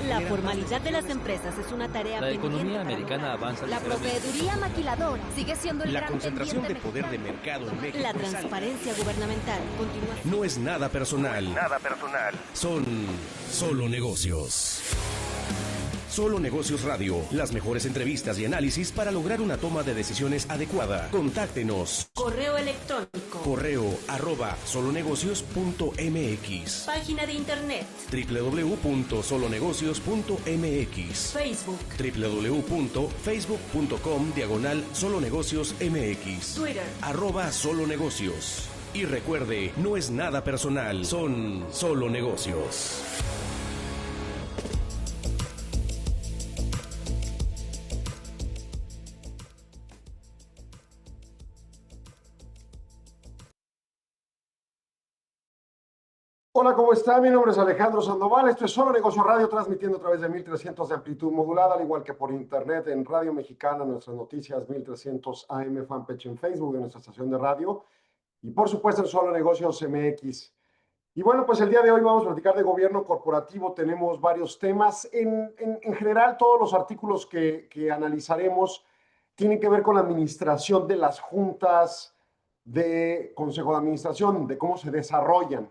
La formalidad de las empresas es una tarea La pendiente economía para americana lograr. avanza La ligeramente. proveeduría maquiladora sigue siendo el La gran concentración de pendiente poder de mexicano. mercado en México La es alta. transparencia gubernamental continúa siendo. No es nada personal. Nada personal. Son solo negocios. Solo Negocios Radio. Las mejores entrevistas y análisis para lograr una toma de decisiones adecuada. Contáctenos. Correo electrónico. Correo@solonegocios.mx. Página de internet. www.solonegocios.mx. Facebook. www.facebook.com/solonegociosmx. Twitter. @solonegocios. Y recuerde, no es nada personal, son solo negocios. Hola, ¿cómo está? Mi nombre es Alejandro Sandoval. Esto es Solo Negocio Radio, transmitiendo a través de 1300 de amplitud modulada, al igual que por internet en Radio Mexicana, nuestras noticias 1300 AM, fanpage en Facebook de nuestra estación de radio y por supuesto en Solo Negocios MX. Y bueno, pues el día de hoy vamos a platicar de gobierno corporativo. Tenemos varios temas. En general, todos los artículos que analizaremos tienen que ver con la administración de las juntas de Consejo de Administración, de cómo se desarrollan.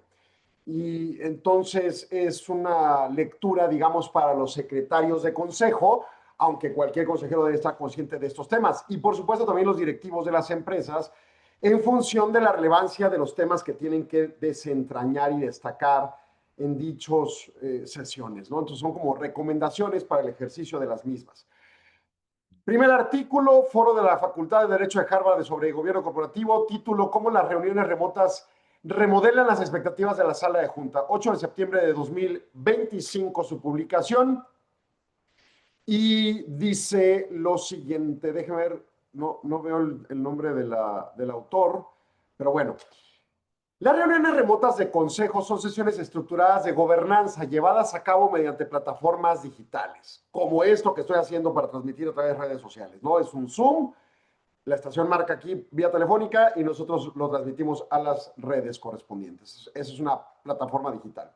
Y entonces es una lectura, digamos, para los secretarios de consejo, aunque cualquier consejero debe estar consciente de estos temas. Y por supuesto también los directivos de las empresas, en función de la relevancia de los temas que tienen que desentrañar y destacar en dichas sesiones, ¿no? Entonces son como recomendaciones para el ejercicio de las mismas. Primer artículo, foro de la Facultad de Derecho de Harvard sobre gobierno corporativo, título: ¿Cómo las reuniones remotas remodelan las expectativas de la sala de junta? 8 de septiembre de 2025 su publicación. Y dice lo siguiente, déjeme ver, no veo el nombre del autor, pero bueno. Las reuniones remotas de consejo son sesiones estructuradas de gobernanza llevadas a cabo mediante plataformas digitales, como esto que estoy haciendo para transmitir a través de redes sociales, ¿no? Es un Zoom. La estación marca aquí vía telefónica y nosotros lo transmitimos a las redes correspondientes. Esa es una plataforma digital.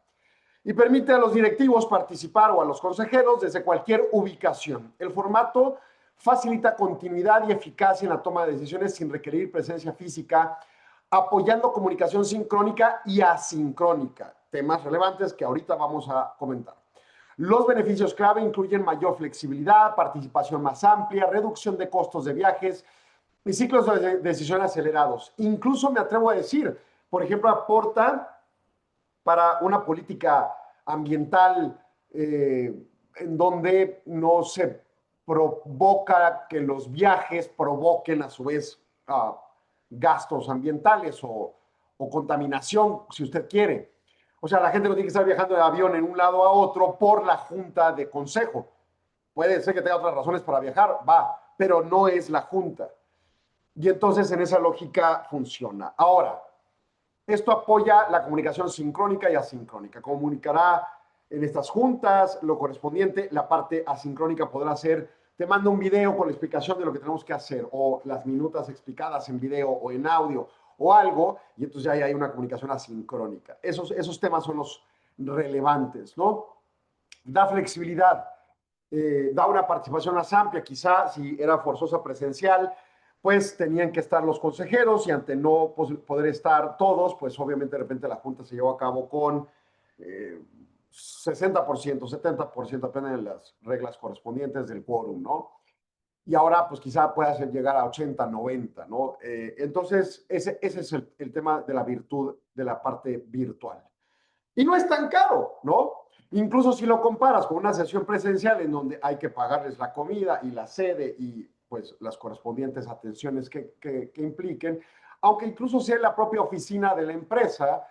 Y permite a los directivos participar o a los consejeros desde cualquier ubicación. El formato facilita continuidad y eficacia en la toma de decisiones sin requerir presencia física, apoyando comunicación sincrónica y asincrónica. Temas relevantes que ahorita vamos a comentar. Los beneficios clave incluyen mayor flexibilidad, participación más amplia, reducción de costos de viajes y ciclos de decisión acelerados. Incluso me atrevo a decir, por ejemplo, aporta para una política ambiental en donde no se provoca que los viajes provoquen a su vez gastos ambientales o contaminación, si usted quiere. O sea, la gente no tiene que estar viajando de avión en un lado a otro por la junta de consejo. Puede ser que tenga otras razones para viajar, va, pero no es la junta. Y entonces en esa lógica funciona. Ahora, esto apoya la comunicación sincrónica y asincrónica. Comunicará en estas juntas lo correspondiente. La parte asincrónica podrá ser: te mando un video con la explicación de lo que tenemos que hacer, o las minutas explicadas en video o en audio o algo, y entonces ya hay una comunicación asincrónica. Esos temas son los relevantes, ¿no? Da flexibilidad, da una participación más amplia. Quizá si era forzosa presencial, pues tenían que estar los consejeros, y ante no poder estar todos, pues obviamente de repente la junta se llevó a cabo con 60%, 70%, depende de las reglas correspondientes del quórum, ¿no? Y ahora pues quizá pueda llegar a 80, 90, ¿no? Entonces ese es el tema de la virtud de la parte virtual. Y no es tan caro, ¿no? Incluso si lo comparas con una sesión presencial en donde hay que pagarles la comida y la sede y pues las correspondientes atenciones que impliquen, aunque incluso sea en la propia oficina de la empresa,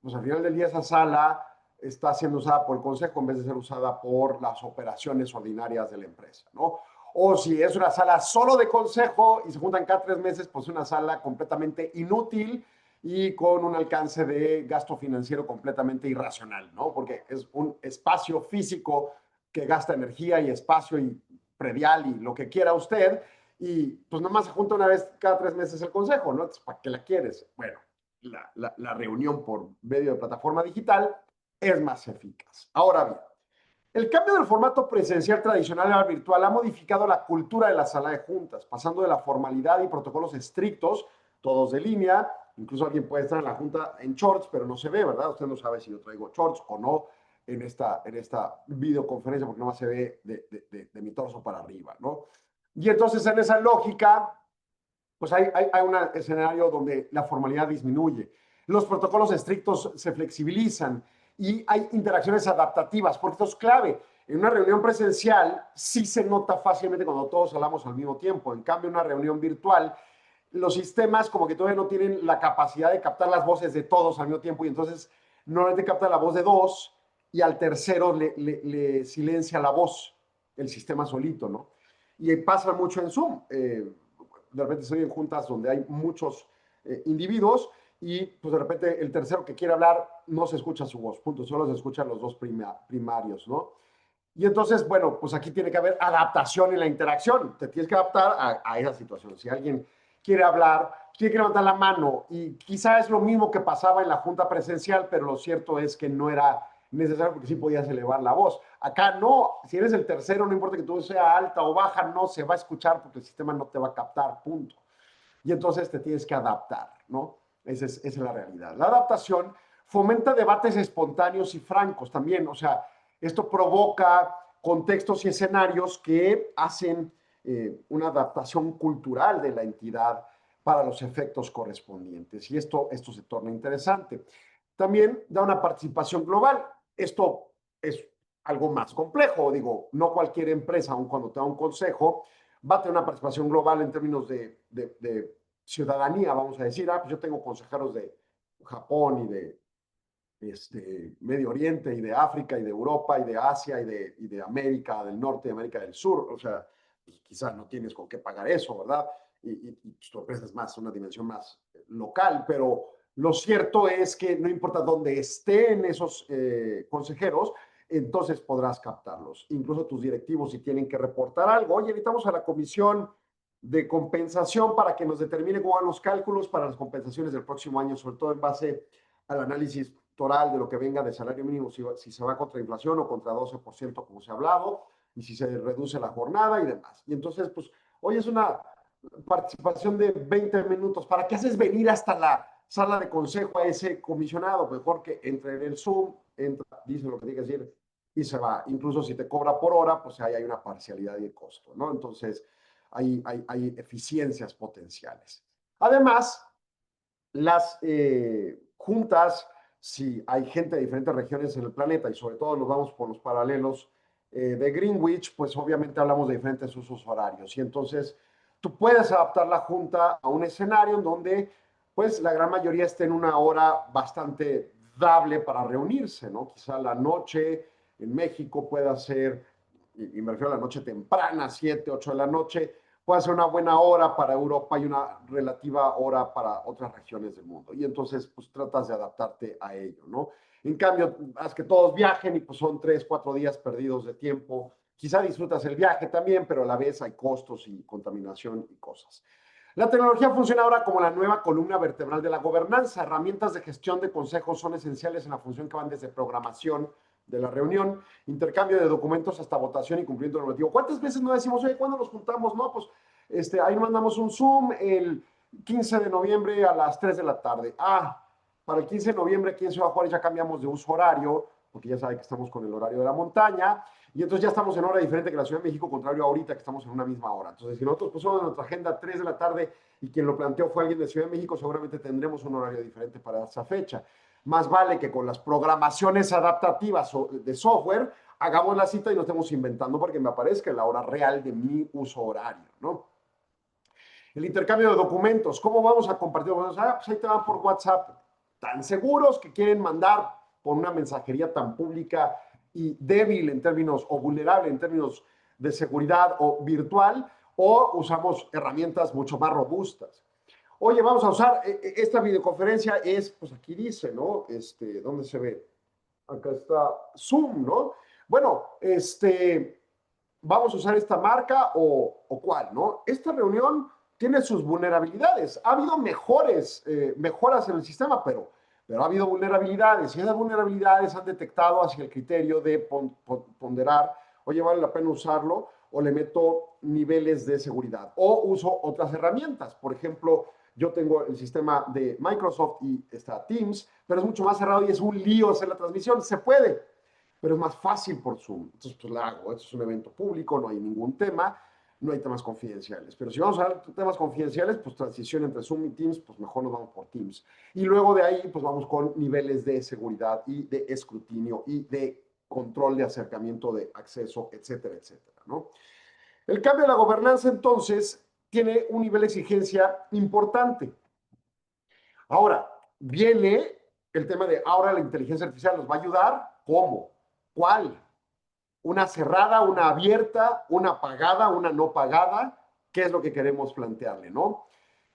pues al final del día esa sala está siendo usada por el consejo en vez de ser usada por las operaciones ordinarias de la empresa, ¿no? O si es una sala solo de consejo y se juntan cada 3 meses, pues una sala completamente inútil y con un alcance de gasto financiero completamente irracional, ¿no? Porque es un espacio físico que gasta energía y espacio y predial y lo que quiera usted, y pues nomás se junta una vez cada 3 meses el consejo, ¿no? Entonces, ¿para qué la quieres? Bueno, la reunión por medio de plataforma digital es más eficaz. Ahora bien, El cambio del formato presencial tradicional al virtual ha modificado la cultura de la sala de juntas, pasando de la formalidad y protocolos estrictos, todos de línea, incluso alguien puede estar en la junta en shorts, pero no se ve, ¿verdad? Usted no sabe si yo traigo shorts o no en esta videoconferencia, porque nomás se ve de mi torso para arriba, ¿no? Y entonces en esa lógica, pues hay un escenario donde la formalidad disminuye, los protocolos estrictos se flexibilizan y hay interacciones adaptativas, porque esto es clave. En una reunión presencial sí se nota fácilmente cuando todos hablamos al mismo tiempo. En cambio, en una reunión virtual, los sistemas como que todavía no tienen la capacidad de captar las voces de todos al mismo tiempo y entonces normalmente capta la voz de dos y al tercero le silencia la voz, el sistema solito, ¿no? Y pasa mucho en Zoom. De repente estoy en juntas donde hay muchos individuos y pues de repente el tercero que quiere hablar no se escucha su voz, punto, solo se escuchan los dos primarios, ¿no? Y entonces, bueno, pues aquí tiene que haber adaptación en la interacción, te tienes que adaptar a esa situación. Si alguien quiere hablar, tiene que levantar la mano y quizá es lo mismo que pasaba en la junta presencial, pero lo cierto es que no era necesario porque sí podías elevar la voz. Acá no, si eres el tercero, no importa que tu voz sea alta o baja, no se va a escuchar porque el sistema no te va a captar, punto. Y entonces te tienes que adaptar, ¿no? Esa es la realidad. La adaptación fomenta debates espontáneos y francos también, o sea, esto provoca contextos y escenarios que hacen una adaptación cultural de la entidad para los efectos correspondientes. Y esto se torna interesante. También da una participación global. Esto es algo más complejo. Digo, no cualquier empresa, aun cuando te da un consejo, va a tener una participación global en términos de ciudadanía, vamos a decir. Pues yo tengo consejeros de Japón y de Medio Oriente y de África y de Europa y de Asia y de América del Norte y América del Sur. O sea, pues quizás no tienes con qué pagar eso, ¿verdad? Y tu empresa es más, una dimensión más local, pero lo cierto es que no importa dónde estén esos consejeros, entonces podrás captarlos. Incluso tus directivos si tienen que reportar algo. Oye, invitamos a la comisión de compensación para que nos determine cómo van los cálculos para las compensaciones del próximo año, sobre todo en base al análisis total de lo que venga de salario mínimo, si se va contra inflación o contra 12%, como se ha hablado, y si se reduce la jornada y demás. Y entonces, pues, hoy es una participación de 20 minutos. ¿Para qué haces venir hasta la sala de consejo a ese comisionado? Mejor que entre en el Zoom, entra, dice lo que tiene que decir y se va. Incluso si te cobra por hora, pues ahí hay una parcialidad y de costo, ¿no? Entonces, hay eficiencias potenciales. Además, las juntas, si hay gente de diferentes regiones en el planeta y sobre todo nos vamos por los paralelos de Greenwich, pues obviamente hablamos de diferentes usos horarios y entonces tú puedes adaptar la junta a un escenario en donde pues la gran mayoría esté en una hora bastante dable para reunirse, ¿no? Quizá la noche en México pueda ser, y me refiero a la noche temprana, 7, 8 de la noche, puede ser una buena hora para Europa y una relativa hora para otras regiones del mundo. Y entonces, pues tratas de adaptarte a ello, ¿no? En cambio, haz que todos viajen y pues son 3, 4 días perdidos de tiempo. Quizá disfrutas el viaje también, pero a la vez hay costos y contaminación y cosas. La tecnología funciona ahora como la nueva columna vertebral de la gobernanza. Herramientas de gestión de consejos son esenciales en la función que van desde programación de la reunión, intercambio de documentos hasta votación y cumplimiento normativo. ¿Cuántas veces no decimos, oye, ¿cuándo nos juntamos? No, pues ahí mandamos un Zoom el 15 de noviembre a las 3 de la tarde. Para el 15 de noviembre aquí en Ciudad Juárez ya cambiamos de uso horario, porque ya sabe que estamos con el horario de la montaña, y entonces ya estamos en hora diferente que la Ciudad de México, contrario a ahorita que estamos en una misma hora. Entonces, si nosotros pusimos en nuestra agenda 3 de la tarde y quien lo planteó fue alguien de Ciudad de México, seguramente tendremos un horario diferente para esa fecha. Más vale que con las programaciones adaptativas de software hagamos la cita y no estemos inventando porque me aparezca la hora real de mi uso horario, ¿no? El intercambio de documentos. ¿Cómo vamos a compartir documentos? Pues ahí te van por WhatsApp. Tan seguros que quieren mandar por una mensajería tan pública y débil en términos, o vulnerable en términos de seguridad o virtual, o usamos herramientas mucho más robustas. Oye, vamos a usar esta videoconferencia, pues aquí dice, ¿no? ¿Dónde se ve? Acá está Zoom, ¿no? Bueno, vamos a usar esta marca o cuál, ¿no? Esta reunión tiene sus vulnerabilidades. Ha habido mejoras en el sistema, pero pero ha habido vulnerabilidades y esas vulnerabilidades han detectado hacia el criterio de ponderar, oye, vale la pena usarlo o le meto niveles de seguridad o uso otras herramientas. Por ejemplo, yo tengo el sistema de Microsoft y está Teams, pero es mucho más cerrado y es un lío hacer la transmisión. Se puede, pero es más fácil por Zoom. Entonces, pues la hago. Esto es un evento público, no hay ningún tema, no hay temas confidenciales. Pero si vamos a hablar de temas confidenciales, pues transición entre Zoom y Teams, pues mejor nos vamos por Teams. Y luego de ahí, pues vamos con niveles de seguridad y de escrutinio y de control de acercamiento de acceso, etcétera, etcétera, ¿no? El cambio de la gobernanza, entonces, tiene un nivel de exigencia importante. Ahora, viene el tema de ahora la inteligencia artificial nos va a ayudar. ¿Cómo? ¿Cuál? ¿Una cerrada, una abierta, una pagada, una no pagada? ¿Qué es lo que queremos plantearle, no?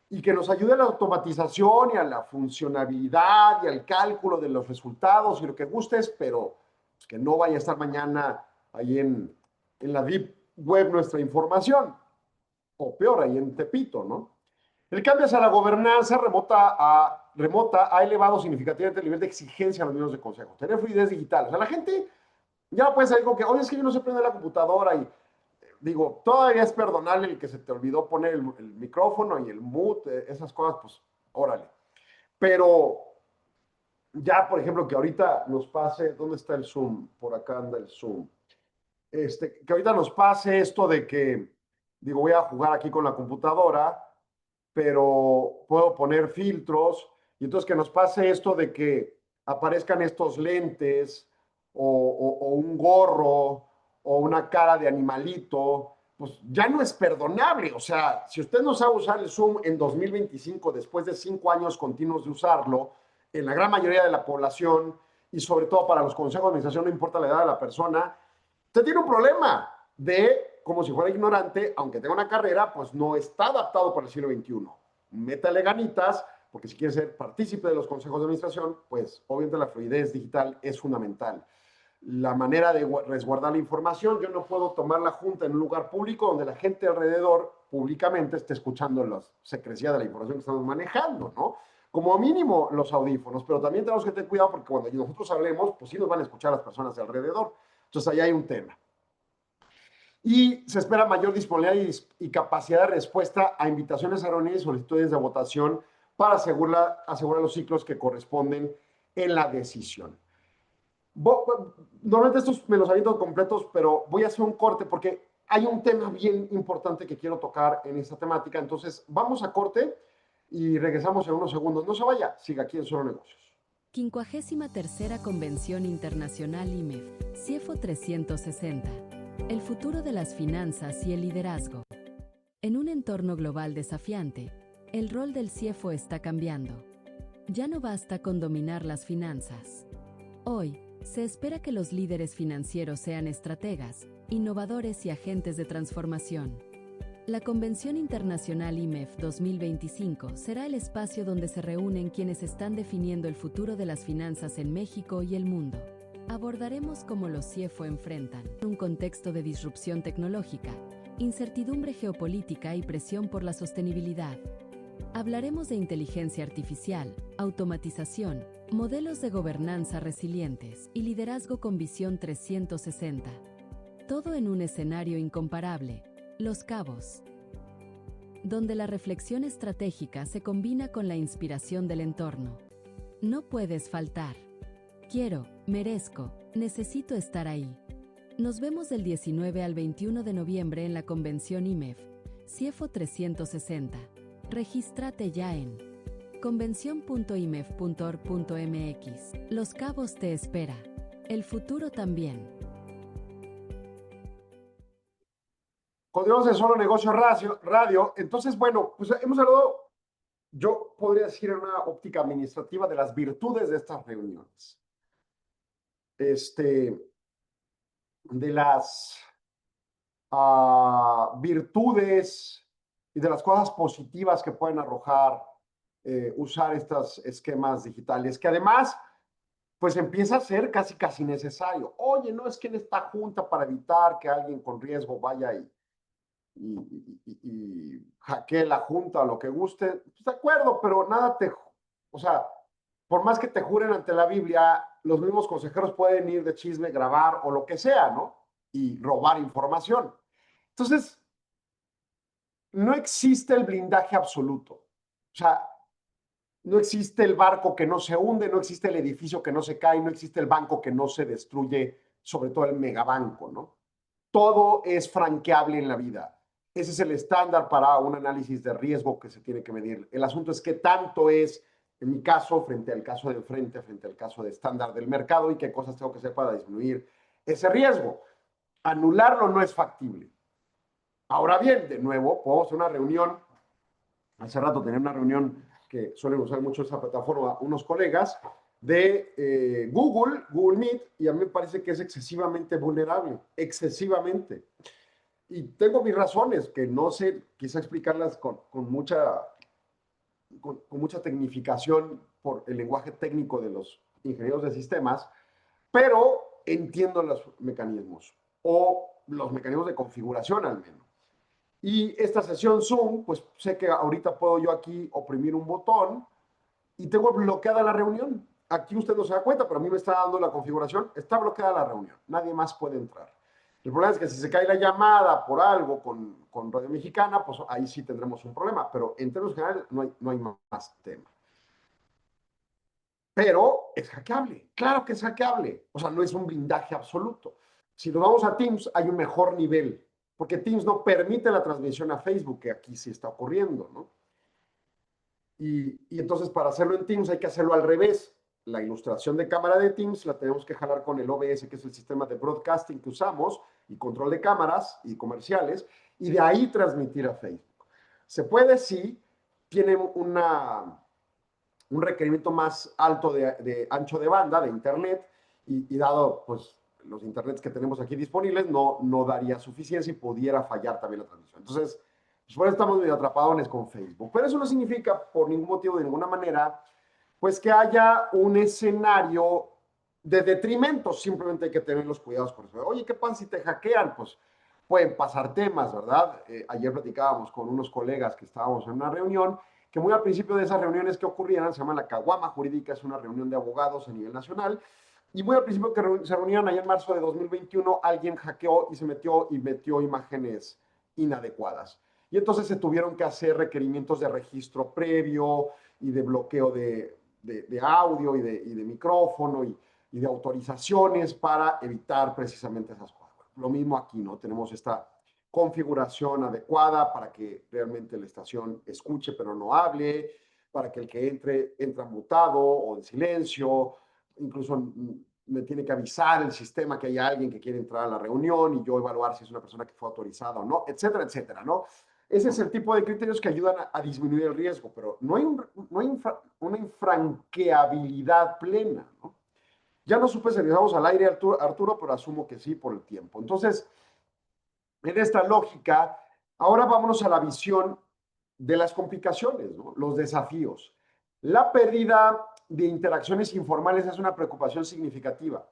Y que nos ayude a la automatización y a la funcionabilidad y al cálculo de los resultados y lo que gustes, pero pues, que no vaya a estar mañana ahí en la Deep Web nuestra información, o peor, ahí en Tepito, ¿no? El cambio hacia la gobernanza remota ha elevado significativamente el nivel de exigencia a los miembros de consejo. Tener fluidez digital. O sea, la gente ya no puede salir con que, oye, es que yo no sé prender la computadora y digo, todavía es perdonable el que se te olvidó poner el micrófono y el mute, esas cosas, pues, órale. Pero ya, por ejemplo, que ahorita nos pase, ¿dónde está el Zoom? Por acá anda el Zoom. Que ahorita nos pase esto de que, digo, voy a jugar aquí con la computadora, pero puedo poner filtros y entonces que nos pase esto de que aparezcan estos lentes o un gorro o una cara de animalito, pues ya no es perdonable. O sea, si usted no sabe usar el Zoom en 2025, después de 5 años continuos de usarlo, en la gran mayoría de la población y sobre todo para los consejos de administración, no importa la edad de la persona, usted tiene un problema de, como si fuera ignorante, aunque tenga una carrera, pues no está adaptado para el siglo XXI. Métale ganitas, porque si quiere ser partícipe de los consejos de administración, pues obviamente la fluidez digital es fundamental. La manera de resguardar la información, yo no puedo tomar la junta en un lugar público donde la gente alrededor públicamente esté escuchando la secrecía de la información que estamos manejando, ¿no? Como mínimo los audífonos, pero también tenemos que tener cuidado porque cuando nosotros hablemos, pues sí nos van a escuchar las personas de alrededor. Entonces ahí hay un tema. Y se espera mayor disponibilidad y capacidad de respuesta a invitaciones a reuniones y solicitudes de votación para asegurar los ciclos que corresponden en la decisión. Normalmente estos me los aviento completos, pero voy a hacer un corte porque hay un tema bien importante que quiero tocar en esta temática. Entonces, vamos a corte y regresamos en unos segundos. No se vaya, siga aquí en Solo Negocios. 53ª Convención Internacional IMEF, CIEFO 360. El futuro de las finanzas y el liderazgo. En un entorno global desafiante, el rol del CIEFO está cambiando. Ya no basta con dominar las finanzas. Hoy, se espera que los líderes financieros sean estrategas, innovadores y agentes de transformación. La Convención Internacional IMEF 2025 será el espacio donde se reúnen quienes están definiendo el futuro de las finanzas en México y el mundo. Abordaremos cómo los CIEFO enfrentan un contexto de disrupción tecnológica, incertidumbre geopolítica y presión por la sostenibilidad. Hablaremos de inteligencia artificial, automatización, modelos de gobernanza resilientes y liderazgo con visión 360. Todo en un escenario incomparable, Los Cabos, donde la reflexión estratégica se combina con la inspiración del entorno. No puedes faltar. Quiero, merezco, necesito estar ahí. Nos vemos del 19 al 21 de noviembre en la Convención IMEF, CIEFO 360. Regístrate ya en convención.imef.org.mx. Los Cabos te espera. El futuro también. Continuamos en Solo Negocios Radio. Entonces, bueno, pues hemos hablado, yo podría decir en una óptica administrativa, de las virtudes de estas reuniones. De las virtudes y de las cosas positivas que pueden arrojar usar estos esquemas digitales, que además, pues empieza a ser casi necesario. Oye, no es que en esta junta para evitar que alguien con riesgo vaya y hackee la junta o lo que guste, pues de acuerdo, pero nada o sea, por más que te juren ante la Biblia, los mismos consejeros pueden ir de chisme, grabar o lo que sea, ¿no? Y robar información. Entonces, no existe el blindaje absoluto. O sea, no existe el barco que no se hunde, no existe el edificio que no se cae, no existe el banco que no se destruye, sobre todo el megabanco, ¿no? Todo es franqueable en la vida. Ese es el estándar para un análisis de riesgo que se tiene que medir. El asunto es qué tanto es, en mi caso, frente al caso de enfrente, frente al caso de estándar del mercado y qué cosas tengo que hacer para disminuir ese riesgo. Anularlo no es factible. Ahora bien, de nuevo, podemos hacer una reunión. Hace rato tenía una reunión que suelen usar mucho esa plataforma unos colegas de Google Meet, y a mí me parece que es excesivamente vulnerable, excesivamente. Y tengo mis razones, que no sé, quizá explicarlas con mucha tecnificación por el lenguaje técnico de los ingenieros de sistemas, pero entiendo los mecanismos, o los mecanismos de configuración al menos. Y esta sesión Zoom, pues sé que ahorita puedo yo aquí oprimir un botón y tengo bloqueada la reunión. Aquí usted no se da cuenta, pero a mí me está dando la configuración. Está bloqueada la reunión. Nadie más puede entrar. El problema es que si se cae la llamada por algo con Radio Mexicana, pues ahí sí tendremos un problema. Pero en términos generales no hay más tema. Pero es hackeable. Claro que es hackeable. O sea, no es un blindaje absoluto. Si nos vamos a Teams, hay un mejor nivel. Porque Teams no permite la transmisión a Facebook, que aquí sí está ocurriendo, ¿no? Y entonces para hacerlo en Teams hay que hacerlo al revés. La ilustración de cámara de Teams la tenemos que jalar con el OBS, que es el sistema de broadcasting que usamos, y control de cámaras y comerciales, y de ahí transmitir a Facebook. Se puede si tiene un requerimiento más alto de ancho de banda, de internet, y dado pues los internets que tenemos aquí disponibles, no daría suficiencia y pudiera fallar también la transmisión. Entonces, pues por eso estamos medio atrapadones con Facebook. Pero eso no significa, por ningún motivo, de ninguna manera, pues que haya un escenario de detrimento. Simplemente hay que tener los cuidados con eso. Oye, ¿qué pasa si te hackean? Pues pueden pasar temas, ¿verdad? Ayer platicábamos con unos colegas que estábamos en una reunión, que muy al principio de esas reuniones que ocurrían, se llama la Caguama Jurídica, es una reunión de abogados a nivel nacional, y muy al principio que se reunieron allá en marzo de 2021, alguien hackeó y se metió imágenes inadecuadas. Y entonces se tuvieron que hacer requerimientos de registro previo y de bloqueo de audio y de micrófono y de autorizaciones para evitar precisamente esas cosas. Lo mismo aquí, ¿no? Tenemos esta configuración adecuada para que realmente la estación escuche pero no hable, para que el que entra mutado o en silencio, incluso me tiene que avisar el sistema que hay alguien que quiere entrar a la reunión y yo evaluar si es una persona que fue autorizada o no, etcétera, etcétera, ¿no? Ese es el tipo de criterios que ayudan a disminuir el riesgo, pero no hay una infranqueabilidad plena, ¿no? Ya no supe si regresamos al aire, Arturo, pero asumo que sí por el tiempo. Entonces, en esta lógica, ahora vámonos a la visión de las complicaciones, ¿no? Los desafíos. La pérdida de interacciones informales es una preocupación significativa,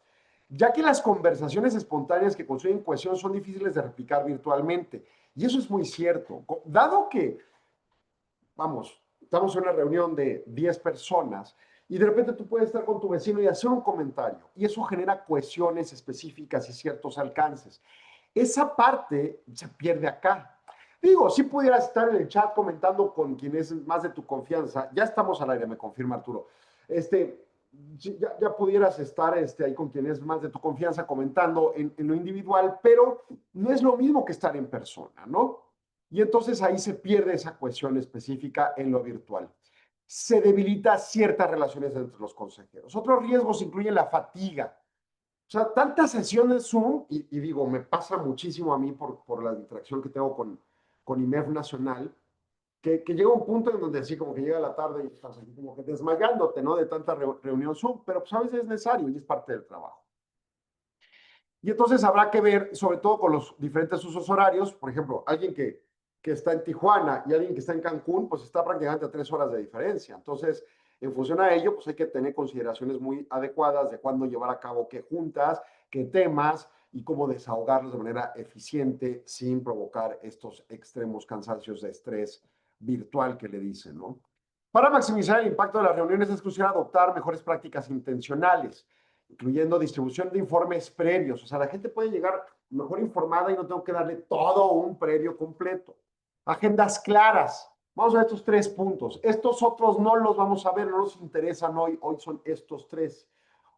ya que las conversaciones espontáneas que construyen cohesión son difíciles de replicar virtualmente. Y eso es muy cierto. Dado que, vamos, estamos en una reunión de 10 personas y de repente tú puedes estar con tu vecino y hacer un comentario, y eso genera cohesiones específicas y ciertos alcances. Esa parte se pierde acá. Digo, si pudieras estar en el chat comentando con quien es más de tu confianza. Ya estamos al aire, me confirma Arturo. Ya pudieras estar ahí con quien es más de tu confianza comentando en lo individual, pero no es lo mismo que estar en persona, ¿no? Y entonces ahí se pierde esa cohesión específica en lo virtual. Se debilita ciertas relaciones entre los consejeros. Otros riesgos incluyen la fatiga. O sea, tantas sesiones Zoom, y digo, me pasa muchísimo a mí por la interacción que tengo con IMEF Nacional, que llega un punto en donde así como que llega la tarde y estás así como que desmayándote, ¿no? De tanta reunión Zoom, pero pues a veces es necesario y es parte del trabajo. Y entonces habrá que ver, sobre todo con los diferentes usos horarios, por ejemplo, alguien que está en Tijuana y alguien que está en Cancún, pues está prácticamente a 3 horas de diferencia. Entonces, en función a ello, pues hay que tener consideraciones muy adecuadas de cuándo llevar a cabo qué juntas, qué temas y cómo desahogarlos de manera eficiente sin provocar estos extremos cansancios de estrés virtual que le dicen, ¿no? Para maximizar el impacto de las reuniones es crucial adoptar mejores prácticas intencionales, incluyendo distribución de informes previos. O sea, la gente puede llegar mejor informada y no tengo que darle todo un previo completo. Agendas claras. Vamos a ver estos 3 puntos. Estos otros no los vamos a ver, no nos interesan hoy. Hoy son estos 3.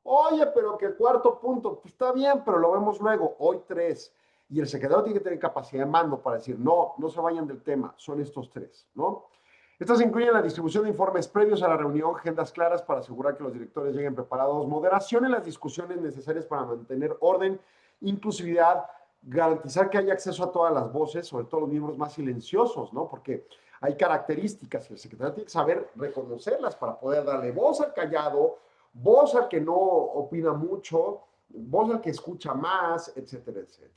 Oye, pero que el 4., pues está bien, pero lo vemos luego. Hoy 3. Y el secretario tiene que tener capacidad de mando para decir, no, no se vayan del tema, son estos 3, ¿no? Estas incluyen la distribución de informes previos a la reunión, agendas claras para asegurar que los directores lleguen preparados, moderación en las discusiones necesarias para mantener orden, inclusividad, garantizar que haya acceso a todas las voces, sobre todo los miembros más silenciosos, ¿no? Porque hay características y el secretario tiene que saber reconocerlas para poder darle voz al callado, voz al que no opina mucho, voz al que escucha más, etcétera, etcétera.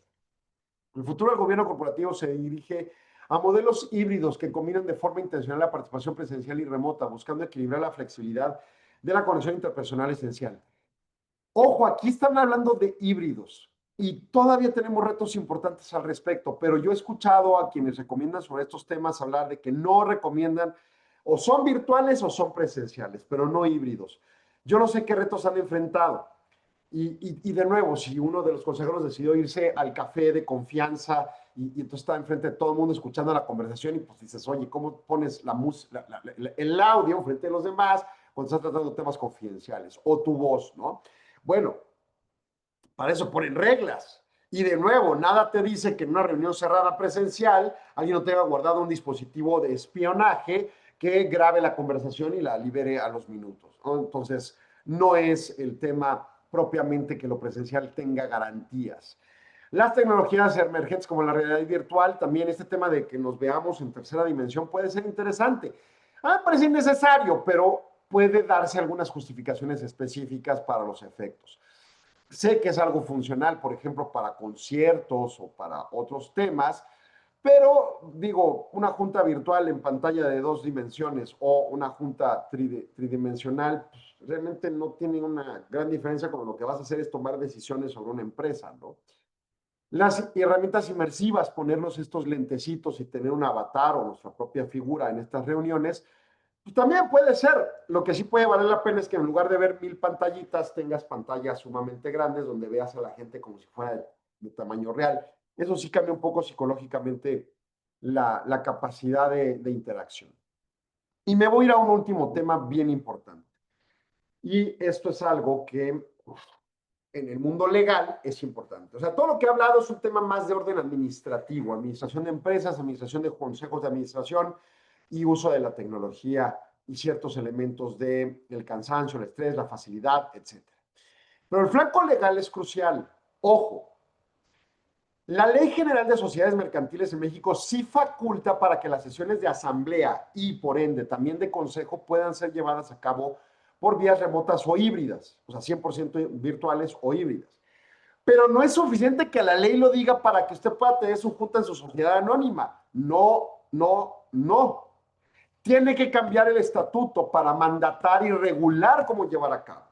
El futuro del gobierno corporativo se dirige a modelos híbridos que combinan de forma intencional la participación presencial y remota, buscando equilibrar la flexibilidad de la conexión interpersonal esencial. Ojo, aquí están hablando de híbridos y todavía tenemos retos importantes al respecto, pero yo he escuchado a quienes recomiendan sobre estos temas hablar de que no recomiendan o son virtuales o son presenciales, pero no híbridos. Yo no sé qué retos han enfrentado. Y de nuevo, si uno de los consejeros decidió irse al café de confianza y entonces está enfrente de todo el mundo escuchando la conversación y pues dices, oye, ¿cómo pones el audio enfrente de los demás cuando estás tratando temas confidenciales? O tu voz, ¿no? Bueno, para eso ponen reglas. Y de nuevo, nada te dice que en una reunión cerrada presencial alguien no tenga guardado un dispositivo de espionaje que grabe la conversación y la libere a los minutos, ¿no? Entonces, no es el tema propiamente que lo presencial tenga garantías. Las tecnologías emergentes como la realidad virtual, también este tema de que nos veamos en tercera dimensión puede ser interesante. A mí me parece innecesario, pero puede darse algunas justificaciones específicas para los efectos. Sé que es algo funcional, por ejemplo, para conciertos o para otros temas, pero digo, una junta virtual en pantalla de 2 dimensiones o una junta tridimensional, pues, realmente no tiene una gran diferencia cuando lo que vas a hacer es tomar decisiones sobre una empresa, ¿no? Las herramientas inmersivas, ponernos estos lentecitos y tener un avatar o nuestra propia figura en estas reuniones, pues también puede ser. Lo que sí puede valer la pena es que en lugar de ver 1000 pantallitas, tengas pantallas sumamente grandes donde veas a la gente como si fuera de tamaño real. Eso sí cambia un poco psicológicamente la capacidad de interacción. Y me voy a ir a un último tema bien importante. Y esto es algo que en el mundo legal es importante. O sea, todo lo que he hablado es un tema más de orden administrativo, administración de empresas, administración de consejos de administración y uso de la tecnología y ciertos elementos del cansancio, el estrés, la facilidad, etc. Pero el flanco legal es crucial. Ojo, la Ley General de Sociedades Mercantiles en México sí faculta para que las sesiones de asamblea y, por ende, también de consejo puedan ser llevadas a cabo por vías remotas o híbridas, o sea, 100% virtuales o híbridas. Pero no es suficiente que la ley lo diga para que usted pueda tener su junta en su sociedad anónima. No, no, no. Tiene que cambiar el estatuto para mandatar y regular cómo llevar a cabo.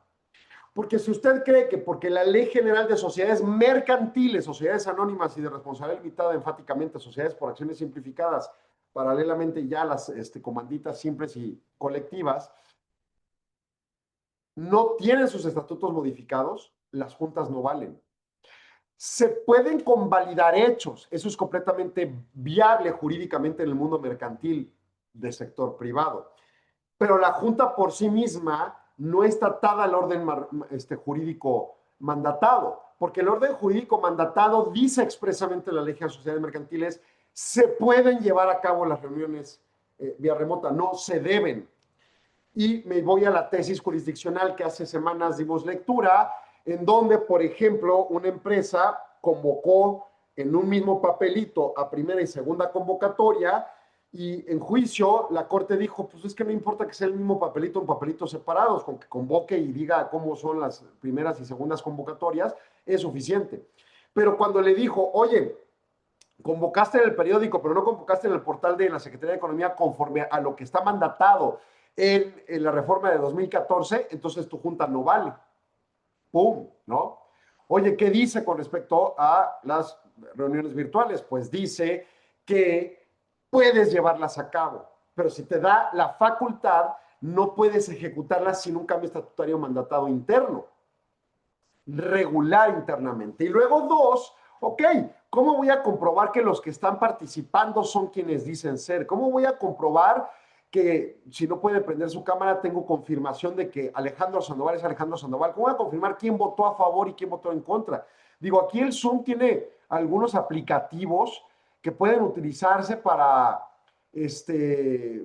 Porque si usted cree que porque la Ley General de Sociedades Mercantiles, Sociedades Anónimas y de Responsabilidad Limitada, enfáticamente Sociedades por Acciones Simplificadas, paralelamente ya las comanditas simples y colectivas, no tienen sus estatutos modificados, las juntas no valen. Se pueden convalidar hechos, eso es completamente viable jurídicamente en el mundo mercantil del sector privado, pero la junta por sí misma no está atada al orden jurídico mandatado, porque el orden jurídico mandatado dice expresamente en la Ley de Sociedades Mercantiles, se pueden llevar a cabo las reuniones vía remota, no se deben. Y me voy a la tesis jurisdiccional que hace semanas dimos lectura, en donde, por ejemplo, una empresa convocó en un mismo papelito a primera y segunda convocatoria y en juicio la Corte dijo, pues es que no importa que sea el mismo papelito en papelitos separados, con que convoque y diga cómo son las primeras y segundas convocatorias, es suficiente. Pero cuando le dijo, oye, convocaste en el periódico, pero no convocaste en el portal de la Secretaría de Economía conforme a lo que está mandatado en la reforma de 2014, entonces tu junta no vale. ¡Pum! ¿No? Oye, ¿qué dice con respecto a las reuniones virtuales? Pues dice que puedes llevarlas a cabo. pero si te da la facultad, no puedes ejecutarla sin un cambio estatutario mandatado interno, regular internamente. Y luego dos, ok, ¿cómo voy a comprobar que los que están participando son quienes dicen ser? ¿Cómo voy a comprobar que si no puede prender su cámara tengo confirmación de que Alejandro Sandoval es Alejandro Sandoval? ¿Cómo voy a confirmar quién votó a favor y quién votó en contra? Digo, aquí el Zoom tiene algunos aplicativos que pueden utilizarse para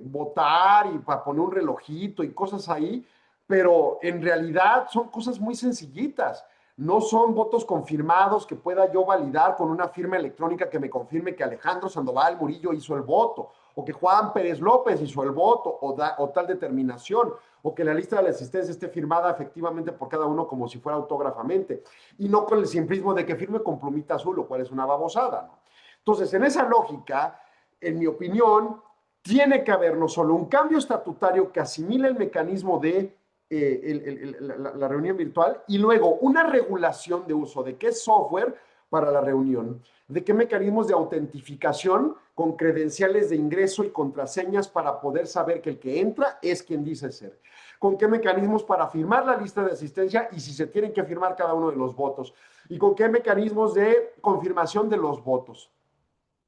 votar y para poner un relojito y cosas ahí, pero en realidad son cosas muy sencillitas. No son votos confirmados que pueda yo validar con una firma electrónica que me confirme que Alejandro Sandoval Murillo hizo el voto, o que Juan Pérez López hizo el voto, o tal determinación, o que la lista de la asistencia esté firmada efectivamente por cada uno como si fuera autógrafamente, y no con el simplismo de que firme con plumita azul, lo cual es una babosada, ¿no? Entonces, en esa lógica, en mi opinión, tiene que haber no solo un cambio estatutario que asimile el mecanismo de la reunión virtual y luego una regulación de uso de qué software para la reunión, de qué mecanismos de autentificación con credenciales de ingreso y contraseñas para poder saber que el que entra es quien dice ser, con qué mecanismos para firmar la lista de asistencia y si se tienen que firmar cada uno de los votos, y con qué mecanismos de confirmación de los votos.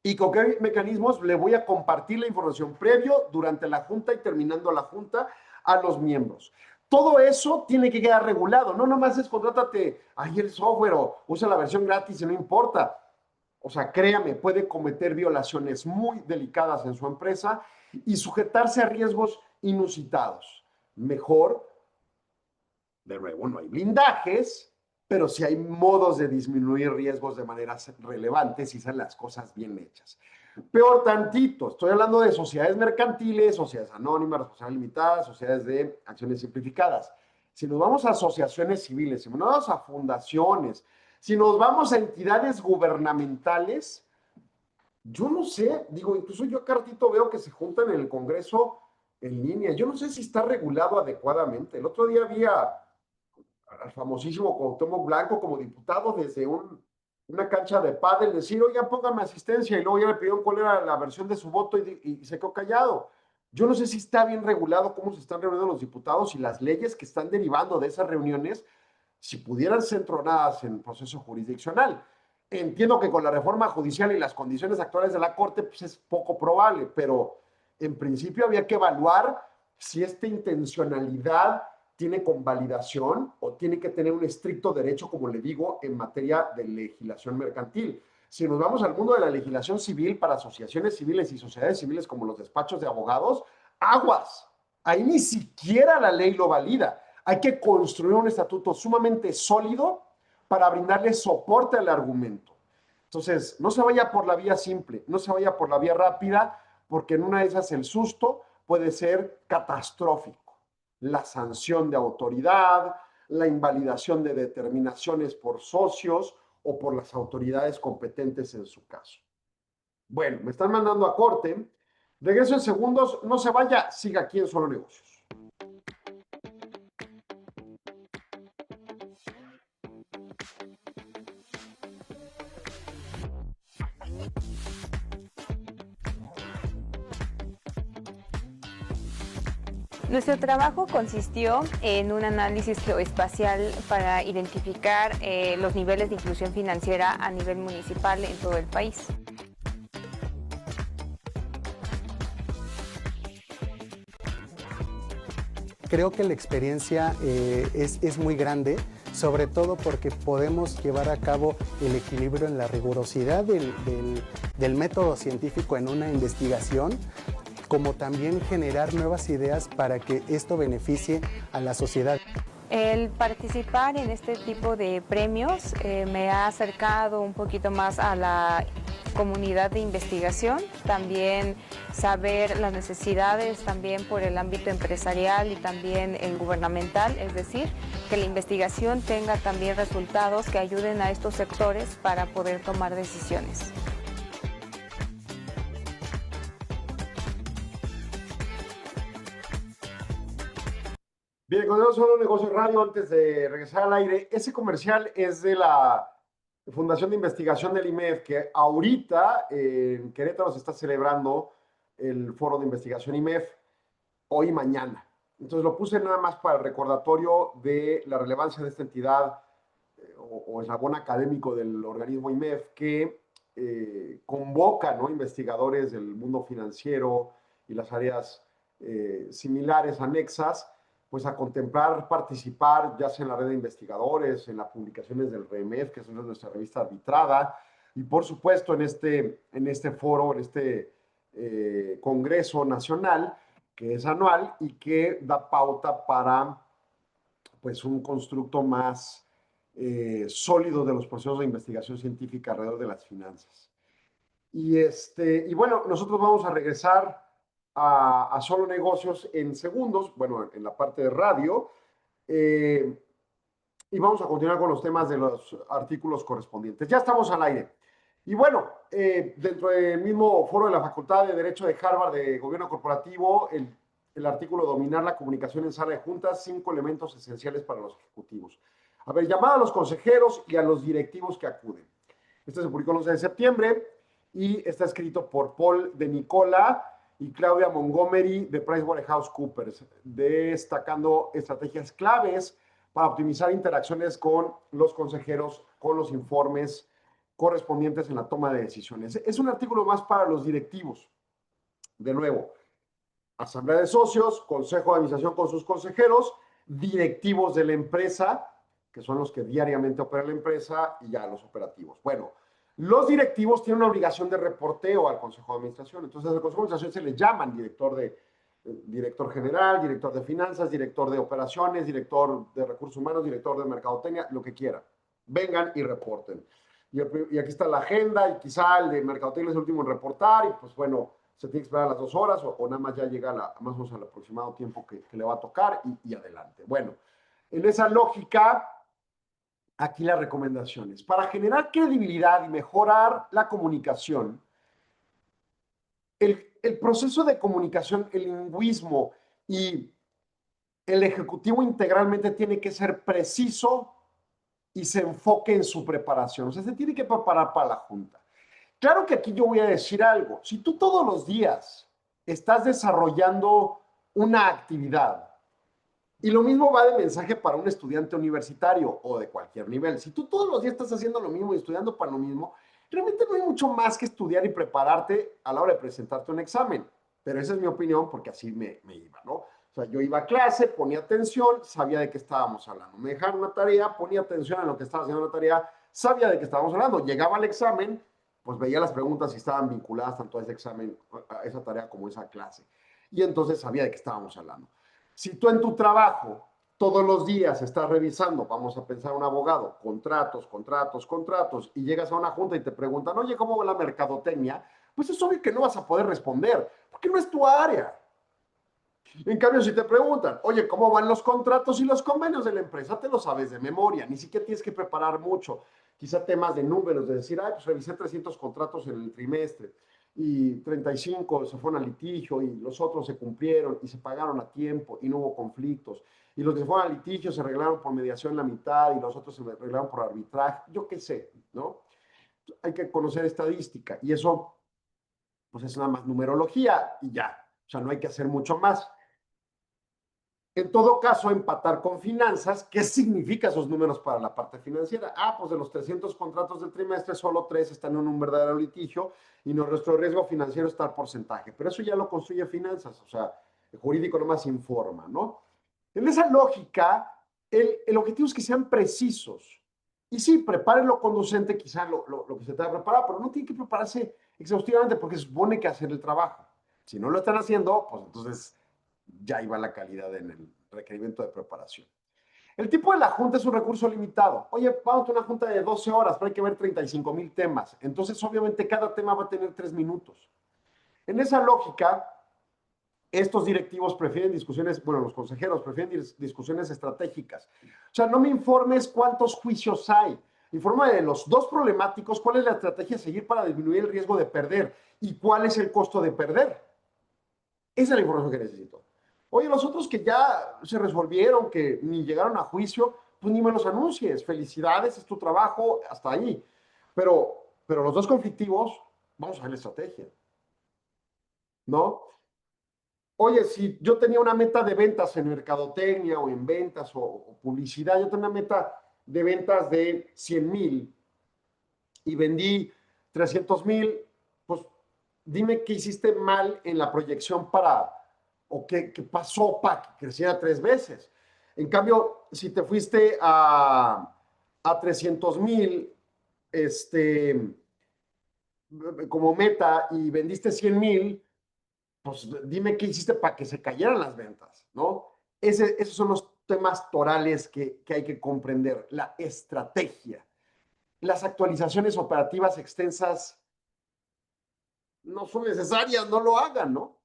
¿Y con qué mecanismos le voy a compartir la información previo, durante la junta y terminando la junta a los miembros? Todo eso tiene que quedar regulado. No nomás es contrátate ahí el software o usa la versión gratis y no importa. O sea, créame, puede cometer violaciones muy delicadas en su empresa y sujetarse a riesgos inusitados. Mejor, de nuevo, no hay blindajes, pero sí hay modos de disminuir riesgos de maneras relevantes y hacer las cosas bien hechas. Peor tantito, estoy hablando de sociedades mercantiles, sociedades anónimas, sociedades limitadas, sociedades de acciones simplificadas. Si nos vamos a asociaciones civiles, si nos vamos a fundaciones, si nos vamos a entidades gubernamentales, yo no sé, digo, incluso yo acá ratito veo que se juntan en el Congreso en línea. Yo no sé si está regulado adecuadamente. El otro día vi al famosísimo Cuauhtémoc Blanco como diputado desde una cancha de pádel decir, oigan, póngame asistencia, y luego ya le pidieron cuál era la versión de su voto y se quedó callado. Yo no sé si está bien regulado cómo se están reuniendo los diputados y las leyes que están derivando de esas reuniones, si pudieran ser tronadas en proceso jurisdiccional. Entiendo que con la reforma judicial y las condiciones actuales de la Corte, pues es poco probable, pero en principio había que evaluar si esta intencionalidad tiene convalidación o tiene que tener un estricto derecho, como le digo, en materia de legislación mercantil. Si nos vamos al mundo de la legislación civil para asociaciones civiles y sociedades civiles como los despachos de abogados, aguas. Ahí ni siquiera la ley lo valida. Hay que construir un estatuto sumamente sólido para brindarle soporte al argumento. Entonces, no se vaya por la vía simple, no se vaya por la vía rápida, porque en una de esas el susto puede ser catastrófico. La sanción de autoridad, la invalidación de determinaciones por socios o por las autoridades competentes en su caso. Bueno, me están mandando a corte. Regreso en segundos. No se vaya, siga aquí en Solo Negocios. Nuestro trabajo consistió en un análisis geoespacial para identificar los niveles de inclusión financiera a nivel municipal en todo el país. Creo que la experiencia es muy grande, sobre todo porque podemos llevar a cabo el equilibrio en la rigurosidad del método científico en una investigación, como también generar nuevas ideas para que esto beneficie a la sociedad. El participar en este tipo de premios me ha acercado un poquito más a la comunidad de investigación, también saber las necesidades también por el ámbito empresarial y también el gubernamental, es decir, que la investigación tenga también resultados que ayuden a estos sectores para poder tomar decisiones. Bien, continuamos Solo Negocios Radio. Antes de regresar al aire, ese comercial es de la Fundación de Investigación del IMEF, que ahorita en Querétaro se está celebrando el foro de investigación IMEF hoy y mañana. Entonces lo puse nada más para el recordatorio de la relevancia de esta entidad o eslabón académico del organismo IMEF que convoca, ¿no?, investigadores del mundo financiero y las áreas similares, anexas, pues a contemplar, participar, ya sea en la red de investigadores, en las publicaciones del REMEF, que es nuestra revista arbitrada, y por supuesto en este foro, en este Congreso Nacional, que es anual y que da pauta para pues un constructo más sólido de los procesos de investigación científica alrededor de las finanzas. Y bueno, nosotros vamos a regresar a Solo Negocios en segundos, bueno, en la parte de radio, y vamos a continuar con los temas de los artículos correspondientes. Ya estamos al aire. Y bueno, dentro del mismo foro de la Facultad de Derecho de Harvard de Gobierno Corporativo, el artículo Dominar la comunicación en sala de juntas, 5 elementos esenciales para los ejecutivos. A ver, llamada a los consejeros y a los directivos que acuden. Este se publicó el 11 de septiembre y está escrito por Paul de Nicola y Claudia Montgomery de PricewaterhouseCoopers, destacando estrategias claves para optimizar interacciones con los consejeros, con los informes correspondientes en la toma de decisiones. Es un artículo más para los directivos. De nuevo, asamblea de socios, consejo de administración con sus consejeros, directivos de la empresa, que son los que diariamente operan la empresa, y ya los operativos. Bueno, los directivos tienen una obligación de reporteo al consejo de administración. Entonces, al consejo de administración se le llaman director general, director de finanzas, director de operaciones, director de recursos humanos, director de mercadotecnia, lo que quieran. Vengan y reporten. Y aquí está la agenda, y quizá el de mercadotecnia es el último en reportar, y pues bueno, se tiene que esperar las 2 horas, o nada más ya llega más o menos al aproximado tiempo que le va a tocar, y adelante. Bueno, en esa lógica, aquí las recomendaciones. Para generar credibilidad y mejorar la comunicación, el proceso de comunicación, el lingüismo y el ejecutivo integralmente tiene que ser preciso y se enfoque en su preparación. O sea, se tiene que preparar para la junta. Claro que aquí yo voy a decir algo. Si tú todos los días estás desarrollando una actividad, y lo mismo va de mensaje para un estudiante universitario o de cualquier nivel. Si tú todos los días estás haciendo lo mismo y estudiando para lo mismo, realmente no hay mucho más que estudiar y prepararte a la hora de presentarte un examen. Pero esa es mi opinión porque así me iba, ¿no? O sea, yo iba a clase, ponía atención, sabía de qué estábamos hablando. Me dejaron una tarea, ponía atención en lo que estaba haciendo la tarea, sabía de qué estábamos hablando. Llegaba al examen, pues veía las preguntas si estaban vinculadas tanto a ese examen, a esa tarea como a esa clase. Y entonces sabía de qué estábamos hablando. Si tú en tu trabajo todos los días estás revisando, vamos a pensar un abogado, contratos, y llegas a una junta y te preguntan, oye, ¿cómo va la mercadotecnia? Pues es obvio que no vas a poder responder, porque no es tu área. En cambio, si te preguntan, oye, ¿cómo van los contratos y los convenios de la empresa? Te lo sabes de memoria, ni siquiera tienes que preparar mucho. Quizá temas de números, de decir, ay, pues revisé 300 contratos en el trimestre y 35 se fueron a litigio y los otros se cumplieron y se pagaron a tiempo y no hubo conflictos. Y los que se fueron a litigio se arreglaron por mediación la mitad y los otros se arreglaron por arbitraje. Yo qué sé, ¿no? Hay que conocer estadística y eso, pues es nada más numerología y ya. O sea, no hay que hacer mucho más. En todo caso, empatar con finanzas, ¿qué significa esos números para la parte financiera? Ah, pues de los 300 contratos del trimestre, solo 3 están en un verdadero litigio y nuestro riesgo financiero está al porcentaje. Pero eso ya lo construye finanzas, o sea, el jurídico nomás informa, ¿no? En esa lógica, el objetivo es que sean precisos. Y sí, preparen lo conducente, quizá lo que se te va a preparar, pero no tiene que prepararse exhaustivamente porque se supone que hacer el trabajo. Si no lo están haciendo, pues entonces ya iba la calidad en el requerimiento de preparación. El tipo de la junta es un recurso limitado. Oye, vamos a una junta de 12 horas, pero hay que ver 35,000 temas. Entonces, obviamente, cada tema va a tener 3 minutos. En esa lógica, estos directivos prefieren discusiones, bueno, los consejeros prefieren discusiones estratégicas. O sea, no me informes cuántos juicios hay. Infórmame de los 2 problemáticos, cuál es la estrategia a seguir para disminuir el riesgo de perder y cuál es el costo de perder. Esa es la información que necesito. Oye, los otros que ya se resolvieron, que ni llegaron a juicio, pues ni me los anuncies. Felicidades, es tu trabajo, hasta ahí. Pero los 2 conflictivos, vamos a ver la estrategia. ¿no? Oye, si yo tenía una meta de ventas en mercadotecnia o en ventas o publicidad, yo tenía una meta de ventas de 100,000 y vendí 300,000, pues dime qué hiciste mal en la proyección o qué pasó para que creciera 3 veces. En cambio, si te fuiste a 300,000, como meta y vendiste 100,000, pues dime qué hiciste para que se cayeran las ventas, ¿no? Esos son los temas torales que hay que comprender, la estrategia. Las actualizaciones operativas extensas no son necesarias, no lo hagan, ¿no?